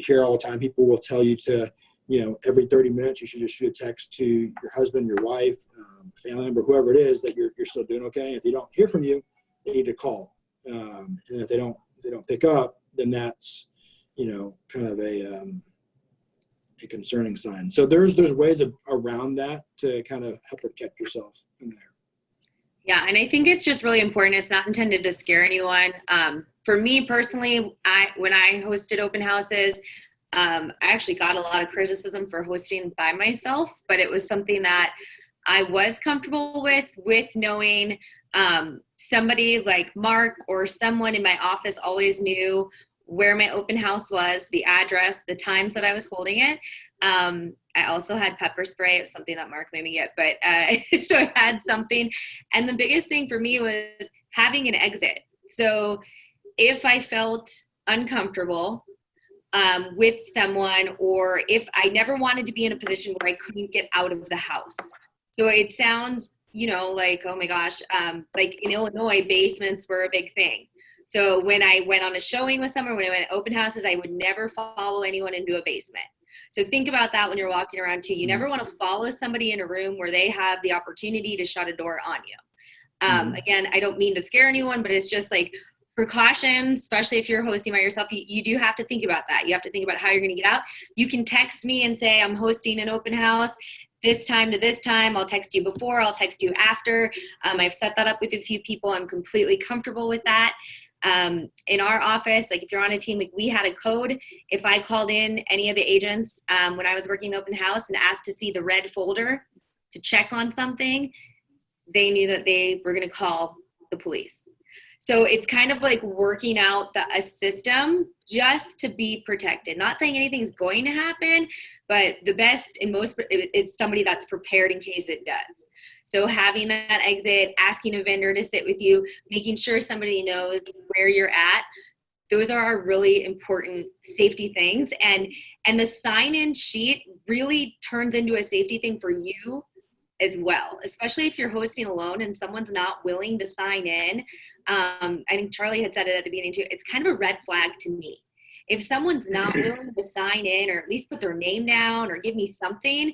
hear all the time, people will tell you to, every 30 minutes you should just shoot a text to your husband, your wife, family member, whoever it is, that you're still doing okay. And if they don't hear from you, they need to call. And if they don't pick up, then that's kind of a concerning sign. So there's ways around that to kind of help protect yourself in there. Yeah, and I think it's just really important. It's not intended to scare anyone. For me personally, when I hosted open houses, I actually got a lot of criticism for hosting by myself, but it was something that I was comfortable with knowing somebody like Mark or someone in my office always knew where my open house was, the address, the times that I was holding it. I also had pepper spray. It was something that Mark made me get, but so I had something. And the biggest thing for me was having an exit. So if I felt uncomfortable with someone, or if I never wanted to be in a position where I couldn't get out of the house. So it sounds, like, oh my gosh, like in Illinois, basements were a big thing. So when I went on a showing with someone, when I went to open houses, I would never follow anyone into a basement. So think about that when you're walking around too. You never want to follow somebody in a room where they have the opportunity to shut a door on you. Again, I don't mean to scare anyone, but it's just like precautions, especially if you're hosting by yourself. You do have to think about that. You have to think about how you're going to get out. You can text me and say, I'm hosting an open house this time to this time. I'll text you before, I'll text you after. I've set that up with a few people. I'm completely comfortable with that. In our office, like if you're on a team, like we had a code. If I called in any of the agents when I was working open house and asked to see the red folder to check on something, they knew that they were going to call the police. So it's kind of like working out a system just to be protected. Not saying anything's going to happen, but the best and most is somebody that's prepared in case it does. So having that exit, asking a vendor to sit with you, making sure somebody knows where you're at. Those are our really important safety things. And the sign-in sheet really turns into a safety thing for you as well, especially if you're hosting alone and someone's not willing to sign in. I think Charlie had said it at the beginning too. It's kind of a red flag to me. If someone's not willing to sign in or at least put their name down or give me something,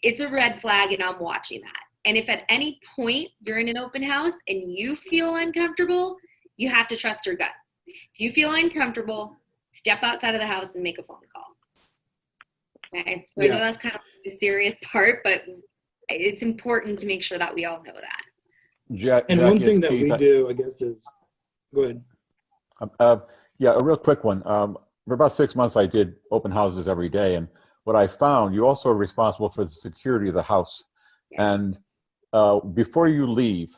it's a red flag and I'm watching that. And if at any point you're in an open house and you feel uncomfortable, you have to trust your gut. If you feel uncomfortable, step outside of the house and make a phone call. Okay, so I know that's kind of the serious part, but it's important to make sure that we all know that. And one thing that we do, I guess, is go ahead. Yeah, a real quick one. For about 6 months, I did open houses every day, and what I found, you also are responsible for the security of the house. Yes. And before you leave,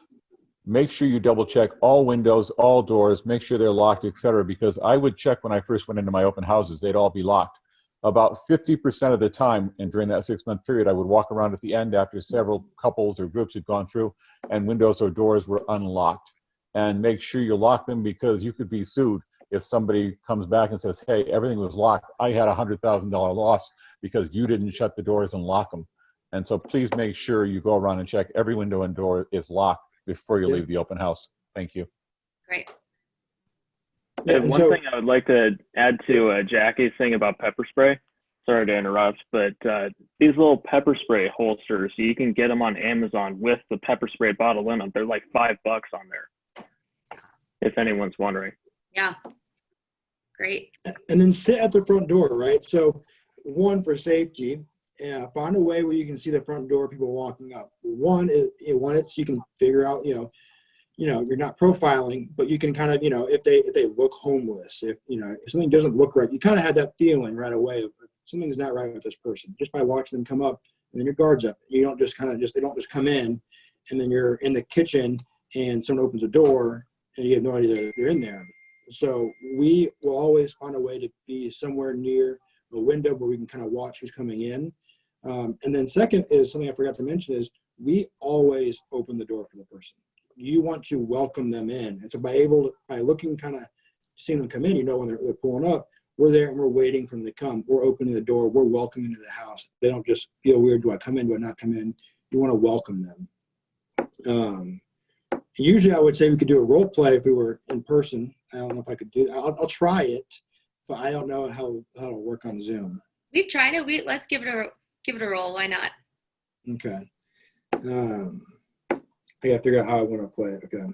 make sure you double check all windows, all doors, make sure they're locked, etc. Because I would check when I first went into my open houses, they'd all be locked. About 50% of the time, and during that 6 month period, I would walk around at the end after several couples or groups had gone through and windows or doors were unlocked. And make sure you lock them, because you could be sued if somebody comes back and says, hey, everything was locked. I had a $100,000 loss because you didn't shut the doors and lock them. And so please make sure you go around and check every window and door is locked before you leave the open house. Thank you. Great. And one thing I would like to add to Jackie's thing about pepper spray, sorry to interrupt, but these little pepper spray holsters, you can get them on Amazon with the pepper spray bottle in them. They're like $5 on there, if anyone's wondering. Yeah. Great. And then sit at the front door, right? So one, for safety, find a way where you can see the front door, people walking up. One is, it's you can figure out, you're not profiling, but you can kind of, if they look homeless, if something doesn't look right, you kind of have that feeling right away of something's not right with this person just by watching them come up, and then your guard's up. You don't just they don't just come in, and then you're in the kitchen and someone opens the door and you have no idea they're in there. So we will always find a way to be somewhere near a window where we can kind of watch who's coming in. And then second is something I forgot to mention is we always open the door for the person. You want to welcome them in. And so by looking, kind of seeing them come in, when they're pulling up, we're there and we're waiting for them to come. We're opening the door. We're welcoming them to the house. They don't just feel weird. Do I come in? Do I not come in? You want to welcome them. Usually I would say we could do a role play if we were in person. I don't know if I could do that. I'll try it, but I don't know how it'll work on Zoom. We've tried it. Let's give it a roll. Why not? Okay. I gotta figure out how I want to play it. Okay.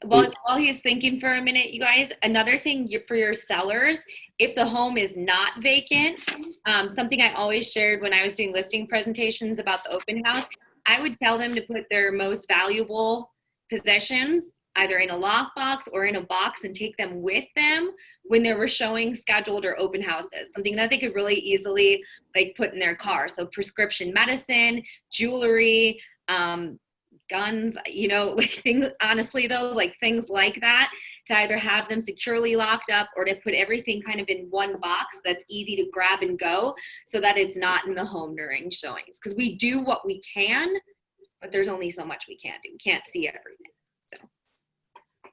While he's thinking for a minute, you guys, another thing for your sellers, if the home is not vacant, something I always shared when I was doing listing presentations about the open house, I would tell them to put their most valuable possessions either in a lockbox or in a box and take them with them when they were showing scheduled or open houses, something that they could really easily put in their car. So prescription medicine, jewelry, guns, things, honestly though, things like that, to either have them securely locked up or to put everything kind of in one box that's easy to grab and go so that it's not in the home during showings. Because we do what we can, but there's only so much we can't do. We can't see everything. So.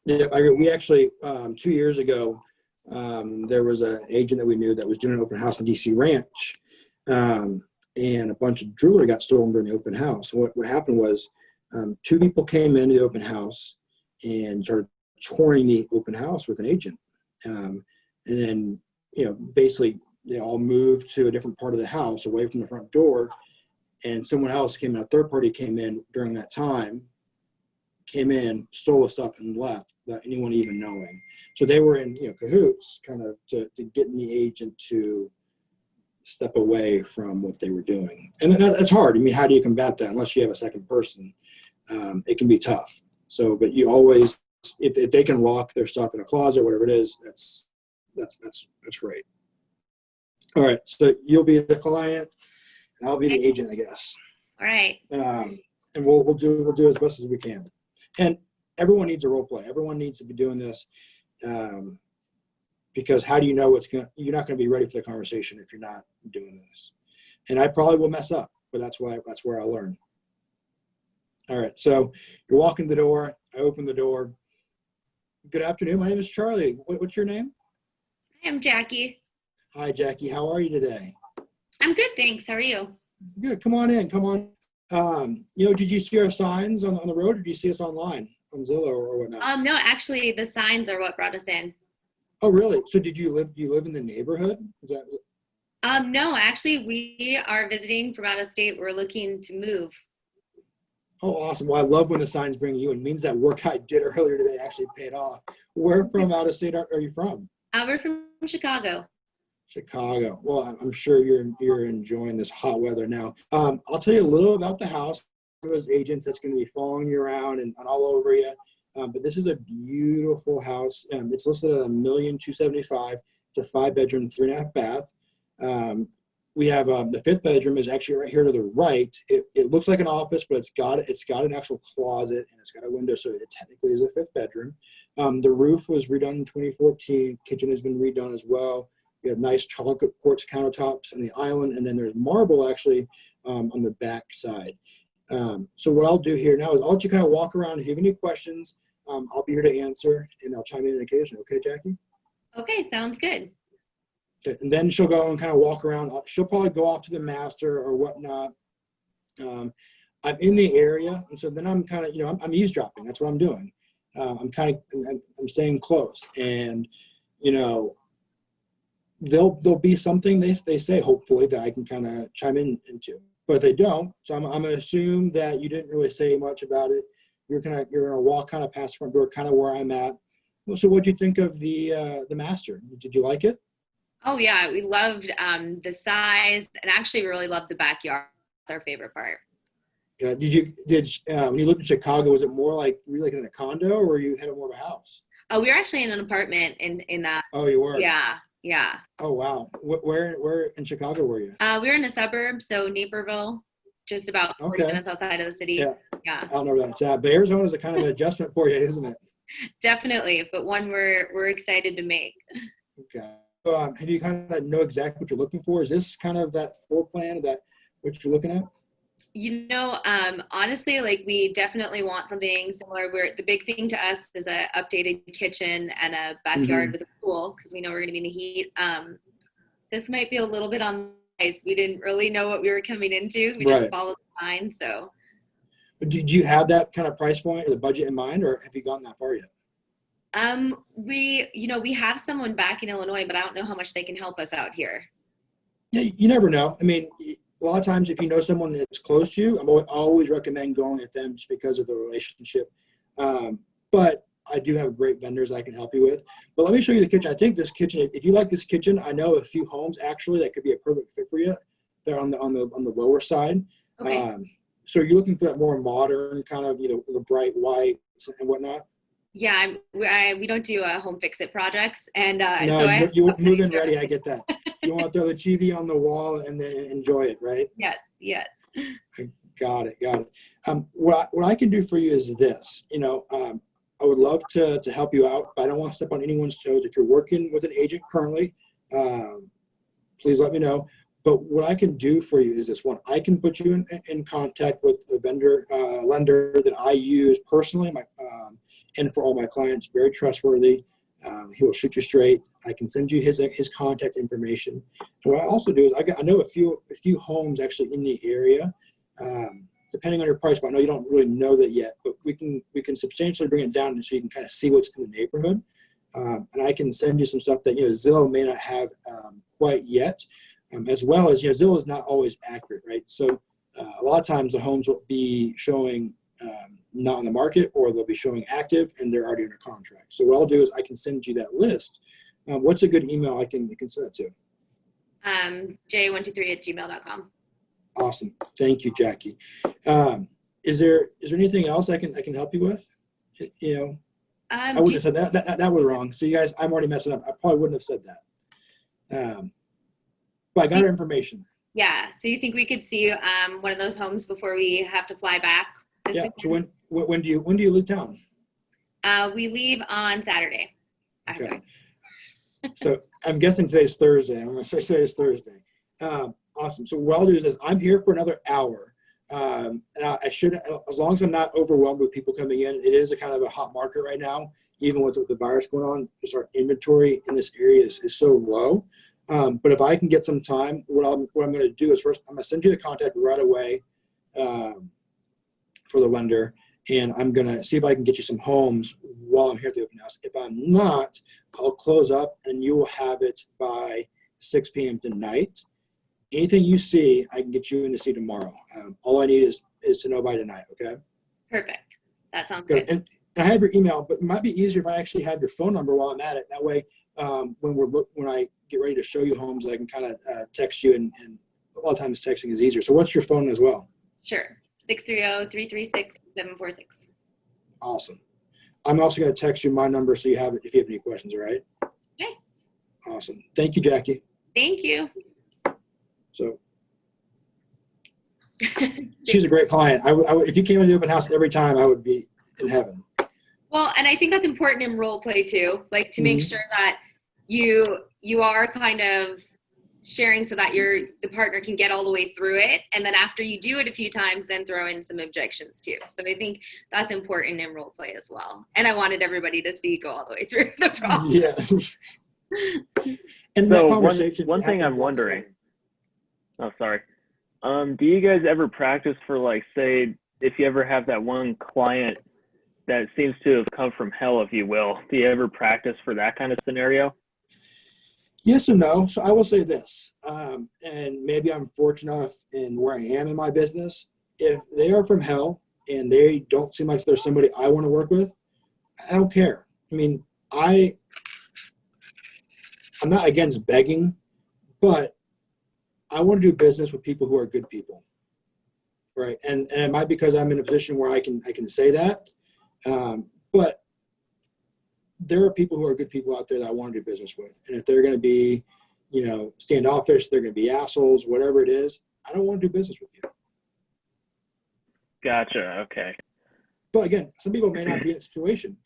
Yeah, we actually, 2 years ago, there was an agent that we knew that was doing an open house in DC Ranch, and a bunch of jewelry got stolen during the open house. What happened was, 2 people came into the open house and started touring the open house with an agent. And then, basically they all moved to a different part of the house away from the front door. And someone else came in, a third party came in during that time, stole the stuff and left without anyone even knowing. So they were in, cahoots kind of to getting the agent to step away from what they were doing. And that's hard. I mean, how do you combat that unless you have a second person? It can be tough. So, but you always, if they can lock their stuff in a closet, whatever it is, that's great. All right. So you'll be the client and I'll be the agent, I guess. All right. And we'll do as best as we can. And everyone needs a role play. Everyone needs to be doing this. Because how do you know you're not going to be ready for the conversation if you're not doing this. And I probably will mess up, but that's where I learn. All right. So you're walking the door. I open the door. Good afternoon. My name is Charlie. What's your name? I'm Jackie. Hi, Jackie. How are you today? I'm good, thanks. How are you? Good. Come on in. Come on. Did you see our signs on the road, or did you see us online on Zillow or whatnot? No, actually, the signs are what brought us in. Oh, really? So do you live in the neighborhood? Is that? No, actually, we are visiting from out of state. We're looking to move. Oh, awesome. Well, I love when the signs bring you in. It means that work I did earlier today actually paid off. Where from out of state are you from? We're from Chicago. Chicago. Well, I'm sure you're enjoying this hot weather now. I'll tell you a little about the house. One of those agents that's going to be following you around and all over you. But this is a beautiful house. It's listed at $1,275,000. It's a 5-bedroom, 3.5 bath. We have the 5th bedroom is actually right here to the right. It looks like an office, but it's got an actual closet and it's got a window, so it technically is a 5th bedroom. The roof was redone in 2014. Kitchen has been redone as well. We have nice chocolate quartz countertops on the island, and then there's marble actually on the back side. So what I'll do here now is I'll let you kind of walk around. If you have any questions, I'll be here to answer, and I'll chime in occasionally. Okay, Jackie? Okay, sounds good. Okay. And then she'll go and kind of walk around. She'll probably go off to the master or whatnot. I'm in the area, and so then I'm kind of, I'm eavesdropping. That's what I'm doing. I'm staying close, and there'll be something they say, hopefully, that I can kind of chime in into. But they don't, so I'm gonna assume that you didn't really say much about it. You're gonna walk kind of past the front door, kind of where I'm at. Well, so what'd you think of the master? Did you like it? Oh yeah, we loved the size, and actually really loved the backyard. That's our favorite part. Yeah. When you lived in Chicago, was it more like were you like in a condo, or you had more of a house? Oh, we were actually in an apartment in that. Oh, you were. Yeah. Oh wow. Where in Chicago were you? We were in a suburb, so Naperville, just about 40 minutes outside of the city. Yeah. I don't know where that's at, but Arizona is a kind of an adjustment for you, isn't it? Definitely, but one we're excited to make. Okay. Have you kind of know exactly what you're looking for? Is this kind of that floor plan, that what you're looking at? Honestly, like we definitely want something similar. Where the big thing to us is a updated kitchen and a backyard with a pool, because we know we're going to be in the heat. This might be a little bit on the ice. We didn't really know what we were coming into. We just followed the sign. So, did you have that kind of price point or the budget in mind, or have you gotten that far yet? We have someone back in Illinois, but I don't know how much they can help us out here. Yeah, you never know. I mean, a lot of times if you know someone that's close to you, I always recommend going with them just because of the relationship. But I do have great vendors I can help you with. But let me show you the kitchen. I think this kitchen, if you like this kitchen, I know a few homes actually that could be a perfect fit for you. They're on the lower side. Okay. So you're looking for that more modern kind of, the bright white and whatnot? Yeah, we don't do home fix-it projects, and no, so you move in ready. I get that. You want to throw the TV on the wall and then enjoy it, right? Yes. I got it. What I can do for you is this. I would love to help you out, but I don't want to step on anyone's toes. If you're working with an agent currently, please let me know. But what I can do for you is this one. I can put you in contact with a lender that I use personally, and for all my clients, very trustworthy. He will shoot you straight. I can send you his contact information. And what I also do is I know a few homes actually in the area. Depending on your price point, I know you don't really know that yet, but we can substantially bring it down so you can kind of see what's in the neighborhood. And I can send you some stuff that Zillow may not have quite yet, as well as Zillow is not always accurate, right? So a lot of times the homes will be showing not on the market, or they'll be showing active and they're already under contract. So what I'll do is I can send you that list. What's a good email you can send it to? j123@gmail.com. Awesome. Thank you, Jackie. Is there anything else I can help you with? I wouldn't have said that. That was wrong. So you guys, I'm already messing up. I probably wouldn't have said that. But I got her information. Yeah. So you think we could see one of those homes before we have to fly back? Yeah. So when do you leave town? We leave on Saturday. Okay. So I'm guessing today's Thursday. I'm going to say today's Thursday. Awesome. So what I'll do is I'm here for another hour. And I should, as long as I'm not overwhelmed with people coming in, it is a kind of a hot market right now. even with the virus going on, just our inventory in this area is so low. But if I can get some time, what I'm going to do is first, I'm going to send you the contact right away for the lender. And I'm going to see if I can get you some homes while I'm here at the open house. If I'm not, I'll close up and you will have it by 6 p.m. tonight. Anything you see, I can get you in to see tomorrow. All I need is to know by tonight, okay? Perfect. That sounds Good. good. And I have your email, but it might be easier if I actually have your phone number while I'm at it. That way, when I get ready to show you homes, I can kind of text you, and a lot of times texting is easier. So what's your phone as well? Sure. 630-336-746. Awesome. I'm also going to text you my number so you have it if you have any questions, all right? Okay. Awesome. Thank you, Jackie. Thank you. So she's a great client. I would, if you came to the open house every time, I would be in heaven. Well, and I think that's important in role play too, like to make sure that you are kind of sharing so that the partner can get all the way through it. And then after you do it a few times, then throw in some objections too. So I think that's important in role play as well. And I wanted everybody to see go all the way through the process. Yeah. And So that conversation. one thing I'm happens wondering. Oh, sorry. Do you guys ever practice for, like, say, if you ever have that one client that seems to have come from hell, if you will, do you ever practice for that kind of scenario? Yes and no. So I will say this, and maybe I'm fortunate enough in where I am in my business. If they are from hell and they don't seem like they're somebody I want to work with, I don't care. I mean, I'm not against begging, but I want to do business with people who are good people, right? And it might be because I'm in a position where I can say that, but there are people who are good people out there that I want to do business with. And if they're going to be, standoffish, they're going to be assholes, whatever it is, I don't want to do business with you. Gotcha. Okay. But again, some people may not be in a situation.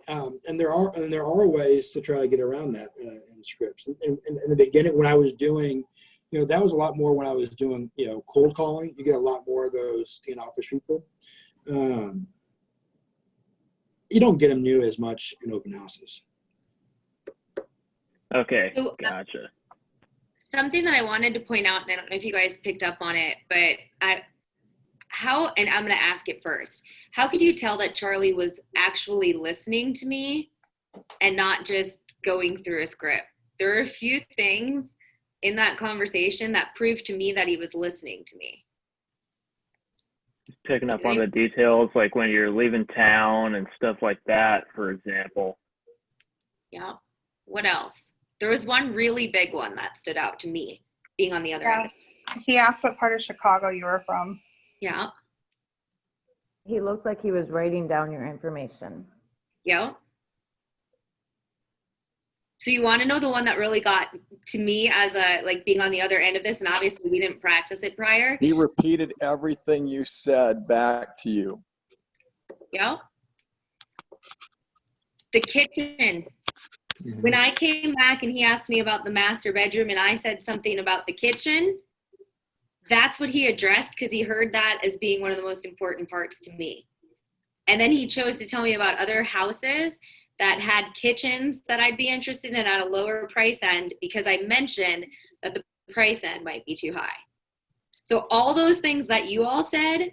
And there are ways to try to get around that in scripts. And in the beginning, when I was doing, that was a lot more when I was doing, cold calling. You get a lot more of those standoffish people. You don't get them new as much in open houses. Okay. So, Gotcha. Something that I wanted to point out, and I don't know if you guys picked up on it, but and I'm going to ask it first. How could you tell that Charlie was actually listening to me and not just going through a script? There are a few things in that conversation that proved to me that he was listening to me. Picking up on the details, like when you're leaving town and stuff like that, for example. Yeah. What else? There was one really big one that stood out to me, being on the other end. He asked what part of Chicago you were from. Yeah. He looked like he was writing down your information. Yeah. So you want to know the one that really got to me as being on the other end of this, and obviously we didn't practice it prior. He repeated everything you said back to you. Yeah. The kitchen. Mm-hmm. When I came back and he asked me about the master bedroom and I said something about the kitchen, that's what he addressed because he heard that as being one of the most important parts to me. And then he chose to tell me about other houses that had kitchens that I'd be interested in at a lower price end because I mentioned that the price end might be too high. So all those things that you all said,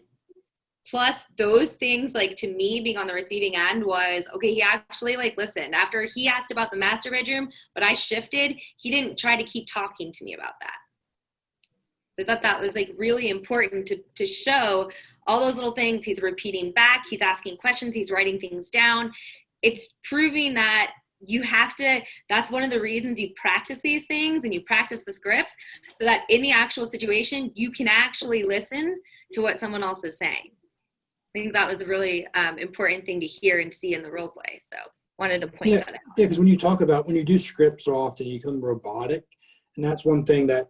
plus those things, to me being on the receiving end was, okay, he actually listened. After he asked about the master bedroom, but I shifted, he didn't try to keep talking to me about that. So I thought that was really important to show all those little things. He's repeating back, he's asking questions, he's writing things down. It's proving that you have to, that's one of the reasons you practice these things and you practice the scripts so that in the actual situation, you can actually listen to what someone else is saying. I think that was a really important thing to hear and see in the role play. So wanted to point that out. Yeah, because when you do scripts so often, you become robotic. And that's one thing that,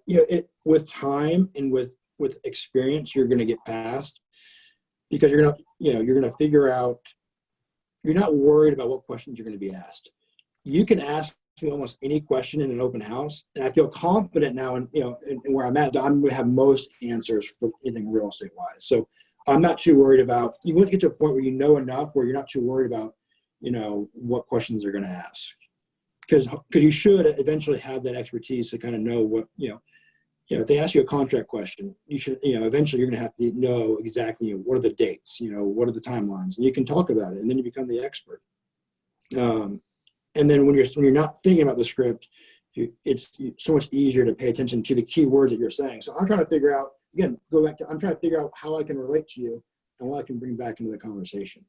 with time and with experience, you're going to get past because you're going to figure out, you're not worried about what questions you're going to be asked. You can ask me almost any question in an open house. And I feel confident now in where I'm at, I'm going to have most answers for anything real estate wise. So I'm not too worried about, you want to get to a point where you know enough where you're not too worried about, what questions they're going to ask. Because you should eventually have that expertise to kind of know what, if they ask you a contract question, you should, eventually you're going to have to know exactly, what are the dates, what are the timelines, and you can talk about it, and then you become the expert. And then when you're not thinking about the script, it's so much easier to pay attention to the key words that you're saying. So I'm trying to figure out, again, I'm trying to figure out how I can relate to you and what I can bring back into the conversation.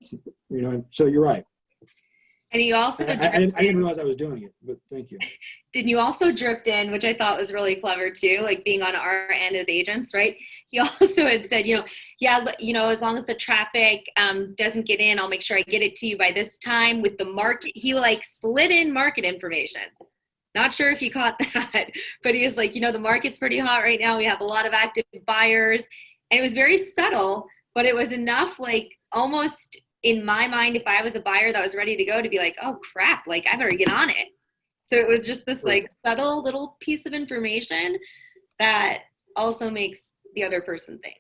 So you're right. And you also I didn't realize I was doing it, but thank you. Didn't you also dripped in, which I thought was really clever too, like being on our end as agents, right? He also had said, as long as the traffic doesn't get in, I'll make sure I get it to you by this time with the market. He slid in market information. Not sure if you caught that, but he was like, the market's pretty hot right now. We have a lot of active buyers. And it was very subtle, but it was enough, almost in my mind, if I was a buyer that was ready to go, to be like, oh crap, I better get on it. So it was just this subtle little piece of information that also makes the other person think.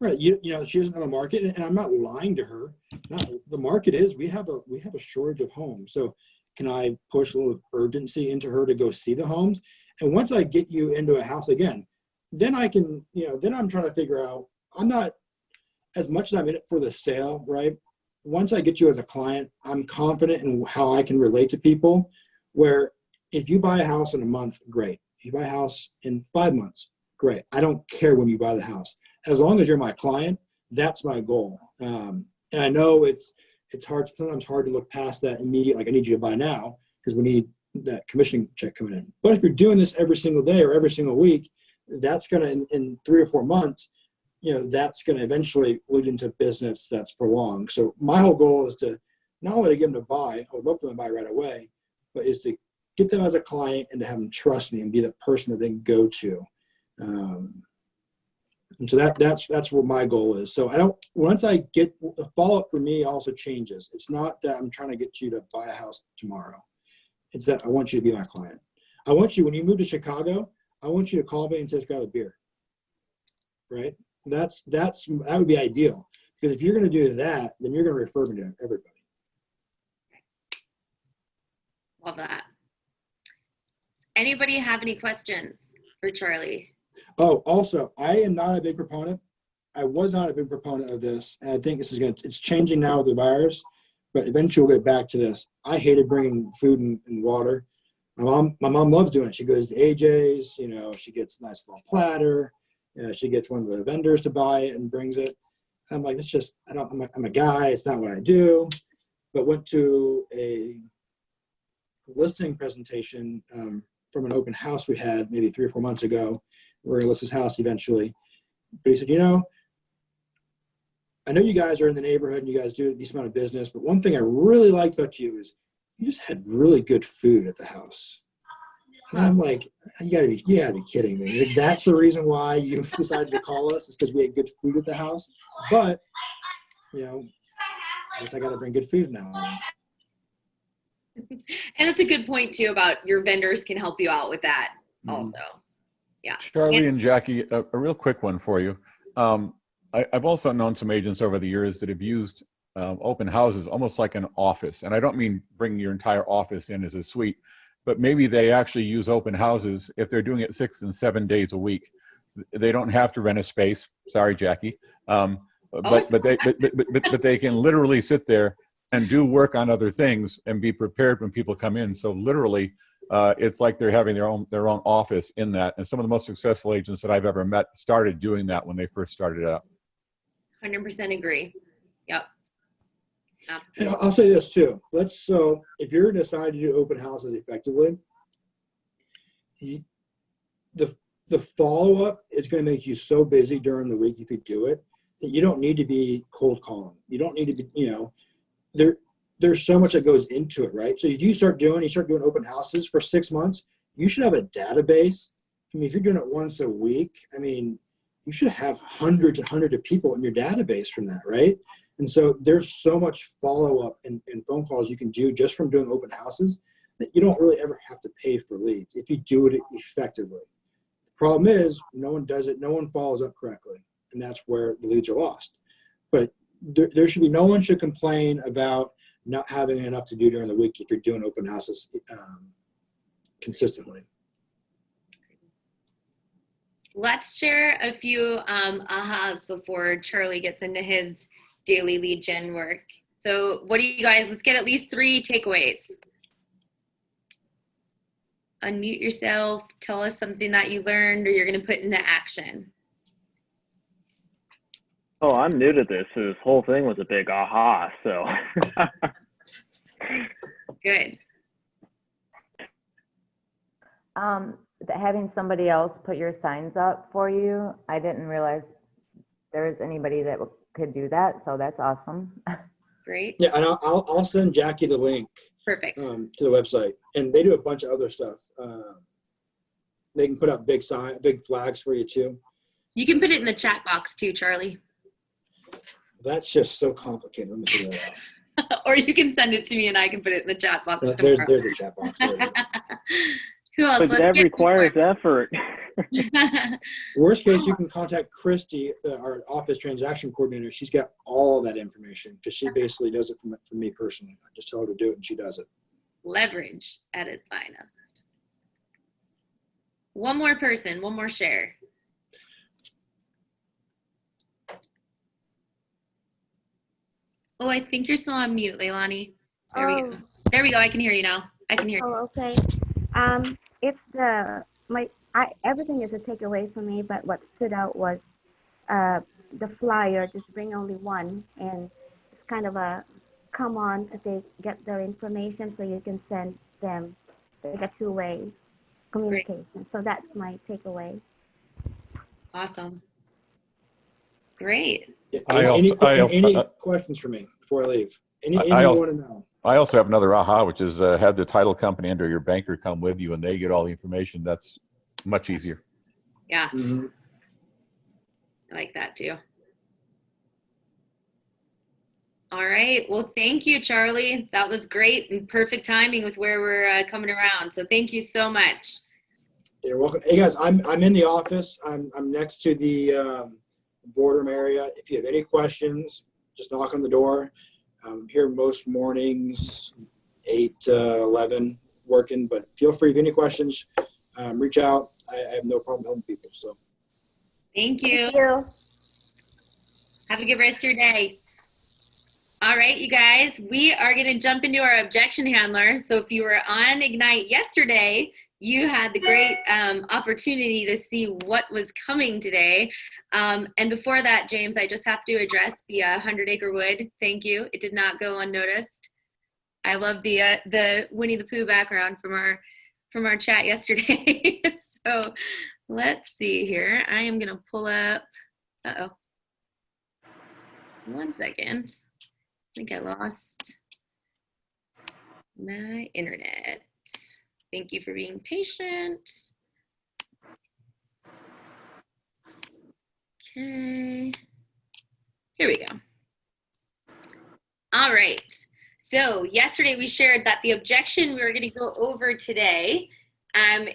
Right. She doesn't know the market, and I'm not lying to her. The market is, we have a shortage of homes. So can I push a little urgency into her to go see the homes? And once I get you into a house again, then I can, then I'm trying to figure out, I'm not, as much as I'm in it for the sale, right? Once I get you as a client, I'm confident in how I can relate to people, where if you buy a house in a month, great. If you buy a house in 5 months, great. I don't care when you buy the house. As long as you're my client, that's my goal. And I know it's sometimes hard to look past that immediate, I need you to buy now, because we need that commission check coming in. But if you're doing this every single day or every single week, that's going to, in 3 or 4 months, that's going to eventually lead into business that's prolonged. So my whole goal is to not only to get them to buy, I would love for them to buy right away, but is to get them as a client and to have them trust me and be the person that they can go to. And so that's what my goal is. So once I get the follow-up for me also changes. It's not that I'm trying to get you to buy a house tomorrow. It's that I want you to be my client. I want you, when you move to Chicago, I want you to call me and say, let's grab a beer. Right? That would be ideal, because if you're going to do that, then you're going to refer me to everybody. Love that. Anybody have any questions for Charlie? Oh, also, I am not a big proponent. I was not a big proponent of this, and I think it's changing now with the virus, but eventually we'll get back to this. I hated bringing food and water. My mom loves doing it. She goes to AJ's, she gets a nice little platter. She gets one of the vendors to buy it and brings it. I'm like, I'm a guy. It's not what I do. But went to a listing presentation from an open house we had maybe 3 or 4 months ago. We're going to list his house eventually. But he said, I know you guys are in the neighborhood and you guys do a decent amount of business, but one thing I really liked about you is you just had really good food at the house. And I'm like, you gotta be kidding me. That's the reason why you decided to call us, is because we had good food at the house. But, I guess I gotta bring good food now. And that's a good point too, about your vendors can help you out with that also. Yeah. Charlie and Jackie, a real quick one for you. I've also known some agents over the years that have used open houses almost like an office. And I don't mean bring your entire office in as a suite, but maybe they actually use open houses if they're doing it 6 and 7 days a week. They don't have to rent a space. Sorry, Jackie. But they can literally sit there and do work on other things and be prepared when people come in. So literally, it's like they're having their own office in that. And some of the most successful agents that I've ever met started doing that when they first started out. 100% agree. Yep. And I'll say this too. So if you're deciding to do open houses effectively, the follow-up is going to make you so busy during the week if you do it, that you don't need to be cold calling. You don't need to be, there's so much that goes into it, right? So if you start doing open houses for 6 months, you should have a database. If you're doing it once a week, you should have hundreds and hundreds of people in your database from that, right? And so there's so much follow-up and phone calls you can do just from doing open houses that you don't really ever have to pay for leads if you do it effectively. The problem is no one does it, no one follows up correctly, and that's where the leads are lost. But there should be, no one should complain about not having enough to do during the week if you're doing open houses consistently. Let's share a few ahas before Charlie gets into his daily lead gen work. So what do you guys, let's get at least 3 takeaways. Unmute yourself, tell us something that you learned or you're gonna put into action. Oh, I'm new to this, so this whole thing was a big aha, so. Good. Having somebody else put your signs up for you, I didn't realize there was anybody that could do that, so that's awesome. Great. Yeah, and I'll send Jackie the link. Perfect. To the website, and they do a bunch of other stuff. They can put up big flags for you too. You can put it in the chat box too, Charlie. That's just so complicated. Let me figure that out. Or you can send it to me and I can put it in the chat box There's tomorrow. the chat box. There it is. Who else? But that requires effort. Worst case, you can contact Christy, our office transaction coordinator. She's got all that information because she basically does it for me personally. I just tell her to do it and she does it. Leverage at its finest. One more person, one more share. Oh, I think you're still on mute, Leilani. There we go. There we go. I can hear you now. I can hear you. Oh, okay. It's everything is a takeaway for me, but what stood out was the flyer, just bring only one, and it's kind of a come on if they get their information so you can send them like a two-way communication. Great. So that's my takeaway. Awesome. Great. Any questions for me before I leave? Anything you want to know? I also have another aha, which is have the title company and or your banker come with you and they get all the information. That's much easier. Yeah. Mm-hmm. I like that too. All right. Well, thank you, Charlie. That was great and perfect timing with where we're coming around. So thank you so much. You're welcome. Hey guys, I'm in the office. I'm next to the boardroom area. If you have any questions, just knock on the door. I'm here most mornings, 8 to 11 working, but feel free if you have any questions, reach out. I have no problem helping people. So thank you. Thank you. Have a good rest of your day. All right, you guys, we are going to jump into our objection handler. So if you were on Ignite yesterday, you had the great opportunity to see what was coming today. And before that, James, I just have to address the 100-acre wood. Thank you. It did not go unnoticed. I love the Winnie the Pooh background from our chat yesterday. So let's see here. I am going to pull up. Uh-oh. 1 second. I think I lost my internet. Thank you for being patient. Okay, here we go. All right, so yesterday we shared that the objection we were going to go over today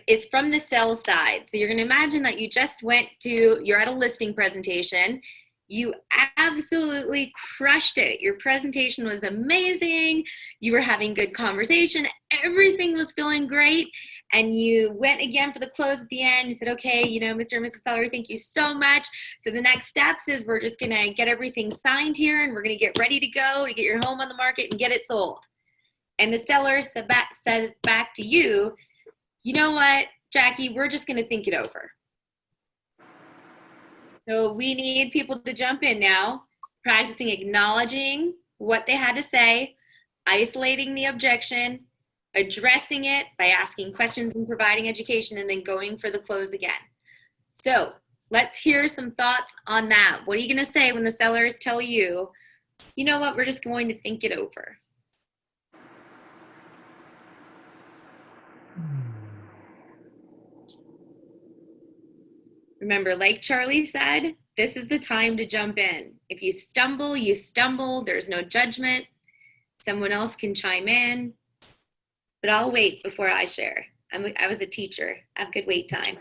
is from the sell side. So you're going to imagine that you just you're at a listing presentation. You absolutely crushed it. Your presentation was amazing. You were having good conversation. Everything was feeling great. And you went again for the close at the end. You said, okay, Mr. and Mrs. Seller, thank you so much. So the next steps is we're just going to get everything signed here and we're going to get ready to go to get your home on the market and get it sold. And the seller says back to you, you know what, Jackie, we're just going to think it over. So we need people to jump in now, practicing acknowledging what they had to say, isolating the objection, addressing it by asking questions and providing education, and then going for the close again. So let's hear some thoughts on that. What are you going to say when the sellers tell you, you know what, we're just going to think it over? Remember, like Charlie said, this is the time to jump in. If you stumble, you stumble. There's no judgment. Someone else can chime in. But I'll wait before I share. I was a teacher. I have good wait time.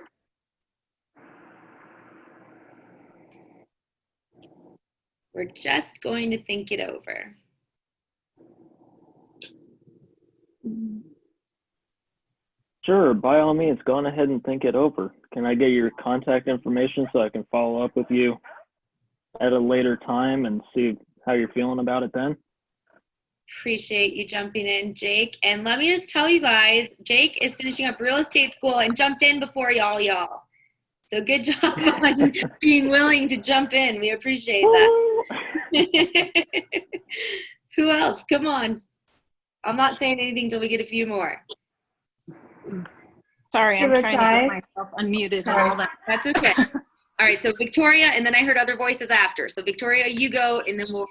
We're just going to think it over. Sure, by all means, go on ahead and think it over. Can I get your contact information so I can follow up with you at a later time and see how you're feeling about it then? Appreciate you jumping in, Jake. And let me just tell you guys, Jake is finishing up real estate school and jumped in before y'all. So good job on being willing to jump in. We appreciate that. Who else? Come on. I'm not saying anything till we get a few more. Sorry, I'm Give it a trying to try. get myself unmuted and all that. That's okay. All right, so Victoria, and then I heard other voices after. So Victoria, you go, and then we'll.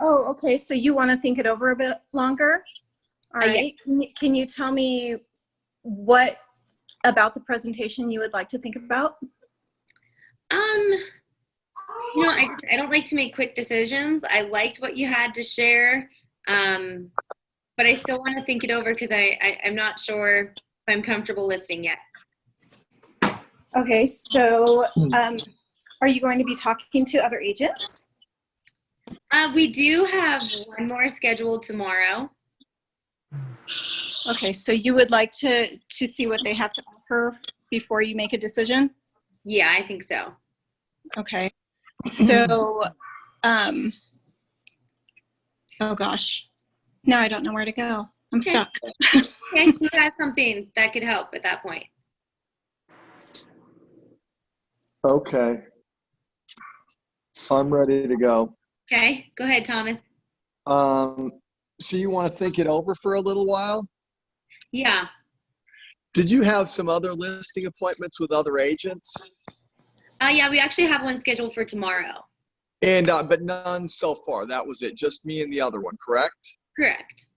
Oh, okay. So you want to think it over a bit longer? All right. Can you tell me what about the presentation you would like to think about? You know, I don't like to make quick decisions. I liked what you had to share, but I still want to think it over because I'm not sure if I'm comfortable listening yet. Okay, so are you going to be talking to other agents? We do have one more scheduled tomorrow. Okay, so you would like to see what they have to offer before you make a decision? Yeah, I think so. Okay, so, oh gosh, now I don't know where to go. I'm stuck. Okay, you got something that could help at that point. Okay. I'm ready to go. Okay, go ahead, Thomas. So you want to think it over for a little while? Yeah. Did you have some other listing appointments with other agents? Yeah, we actually have one scheduled for tomorrow. And but none so far. That was it. Just me and the other one, correct? Correct.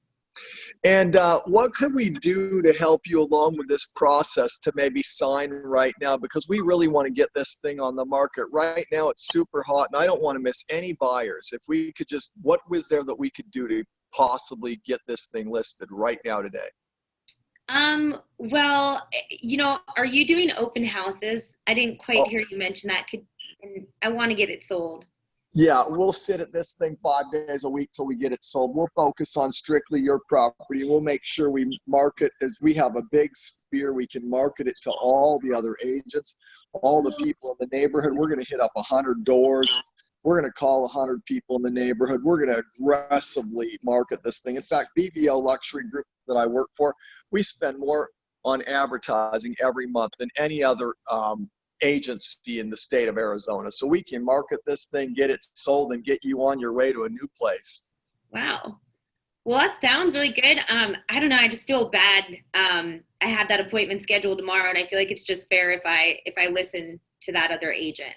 And what could we do to help you along with this process to maybe sign right now? Because we really want to get this thing on the market. Right now it's super hot and I don't want to miss any buyers. If we could just, what was there that we could do to possibly get this thing listed right now today? Well, you know, are you doing open houses? I didn't quite hear you mention that. And I want to get it sold. Yeah, we'll sit at this thing 5 days a week till we get it sold. We'll focus on strictly your property. We'll make sure we market, as we have a big sphere, we can market it to all the other agents, all the people in the neighborhood. We're going to hit up 100 doors. We're going to call 100 people in the neighborhood. We're going to aggressively market this thing. In fact, BVO Luxury Group that I work for, we spend more on advertising every month than any other agency in the state of Arizona. So we can market this thing, get it sold, and get you on your way to a new place. Wow. Well, that sounds really good. I don't know. I just feel bad. I had that appointment scheduled tomorrow, and I feel like it's just fair if I listen to that other agent.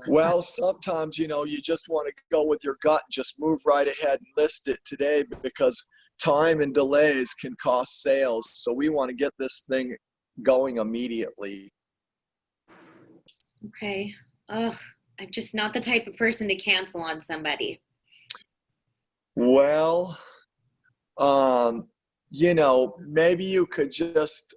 Well, sometimes, you know, you just want to go with your gut and just move right ahead and list it today because time and delays can cost sales. So we want to get this thing going immediately. Okay. Ugh, I'm just not the type of person to cancel on somebody. Well, you know, maybe you could just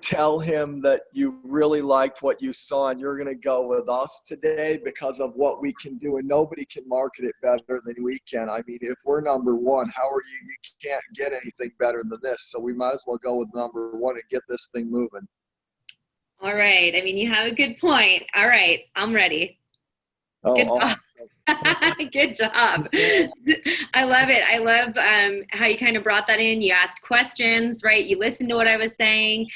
tell him that you really liked what you saw and you're going to go with us today because of what we can do, and nobody can market it better than we can. I mean, if we're number one, how are you? You can't get anything better than this. So we might as well go with number one and get this thing moving. All right. I mean, you have a good point. All right. I'm ready. Oh, Good job. awesome. Good job. I love it. I love how you kind of brought that in. You asked questions, right? You listened to what I was saying.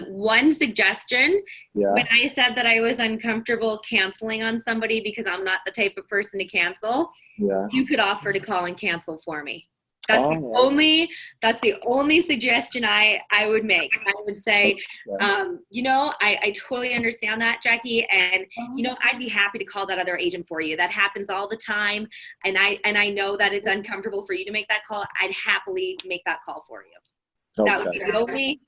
One suggestion, when I said that I was uncomfortable canceling on somebody because I'm not the type of person to cancel, you could offer to call and cancel for me. That's the only suggestion I would make. I would say, you know, I totally understand that, Jackie, and you know, I'd be happy to call that other agent for you. That happens all the time, and I know that it's uncomfortable for you to make that call. I'd happily make that call for you. That would be the only.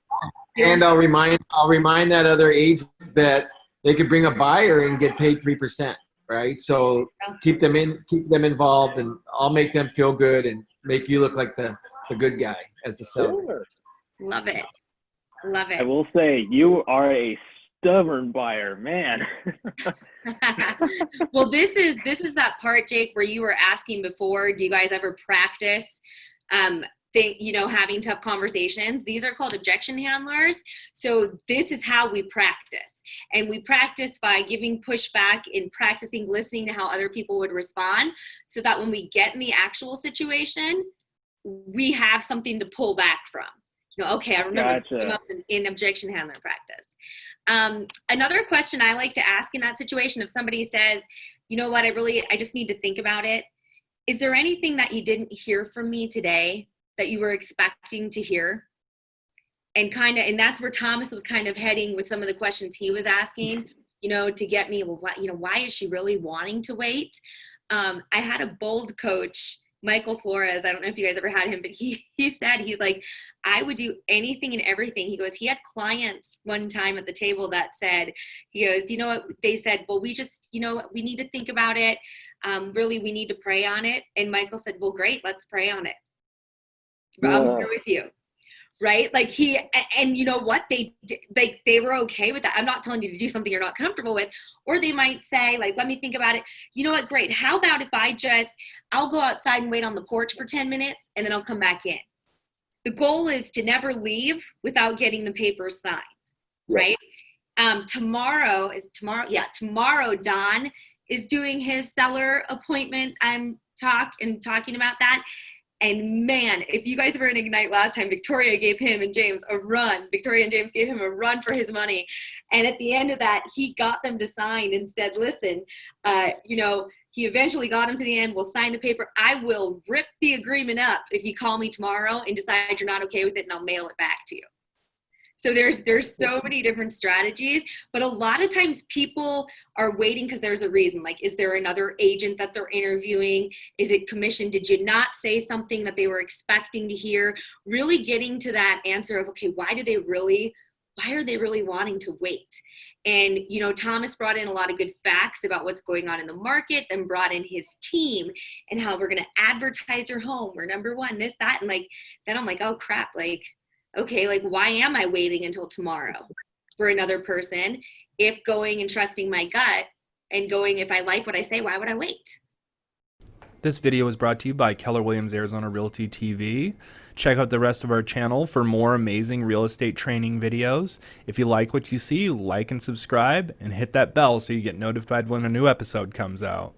And I'll remind that other agent that they could bring a buyer and get paid 3%, right? So keep them involved, and I'll make them feel good and make you look like the good guy as the seller. Love it. Love it. I will say you are a stubborn buyer, man. Well, this is that part, Jake, where you were asking before, do you guys ever practice? having tough conversations. These are called objection handlers. So this is how we practice. And we practice by giving pushback and practicing listening to how other people would respond, so that when we get in the actual situation, we have something to pull back from. Okay, I remember this came up in objection handler practice. Another question I like to ask in that situation, if somebody says, you know what, I just need to think about it. Is there anything that you didn't hear from me today that you were expecting to hear? And that's where Thomas was kind of heading with some of the questions he was asking, to get me, well, why is she really wanting to wait? I had a bold coach, Michael Flores. I don't know if you guys ever had him, but he said, he's like, I would do anything and everything. He goes, he had clients one time at the table that said, he goes, you know what? They said, well, we just, we need to think about it. Really, we need to pray on it. And Michael said, well, great, let's pray on it. I'm here with you. Right? Like and you know what? They were okay with that. I'm not telling you to do something you're not comfortable with. Or they might say, like, let me think about it. You know what? Great. How about if I'll go outside and wait on the porch for 10 minutes and then I'll come back in. The goal is to never leave without getting the paper signed. Right? Tomorrow, Don is doing his seller appointment talking about that. And man, if you guys were in Ignite last time, Victoria gave him and James a run. Victoria and James gave him a run for his money. And at the end of that, he got them to sign and said, listen, he eventually got them to the end. We'll sign the paper. I will rip the agreement up if you call me tomorrow and decide you're not okay with it, and I'll mail it back to you. So there's so many different strategies, but a lot of times people are waiting because there's a reason. Like, is there another agent that they're interviewing? Is it commission? Did you not say something that they were expecting to hear? Really getting to that answer of, okay, why are they really wanting to wait? And, Thomas brought in a lot of good facts about what's going on in the market, then brought in his team and how we're going to advertise your home. We're number one, this, that. And then I'm like, oh crap. Okay, why am I waiting until tomorrow for another person? If going and trusting my gut and going, if I like what I say, why would I wait? This video was brought to you by Keller Williams Arizona Realty TV. Check out the rest of our channel for more amazing real estate training videos. If you like what you see, like and subscribe, and hit that bell so you get notified when a new episode comes out.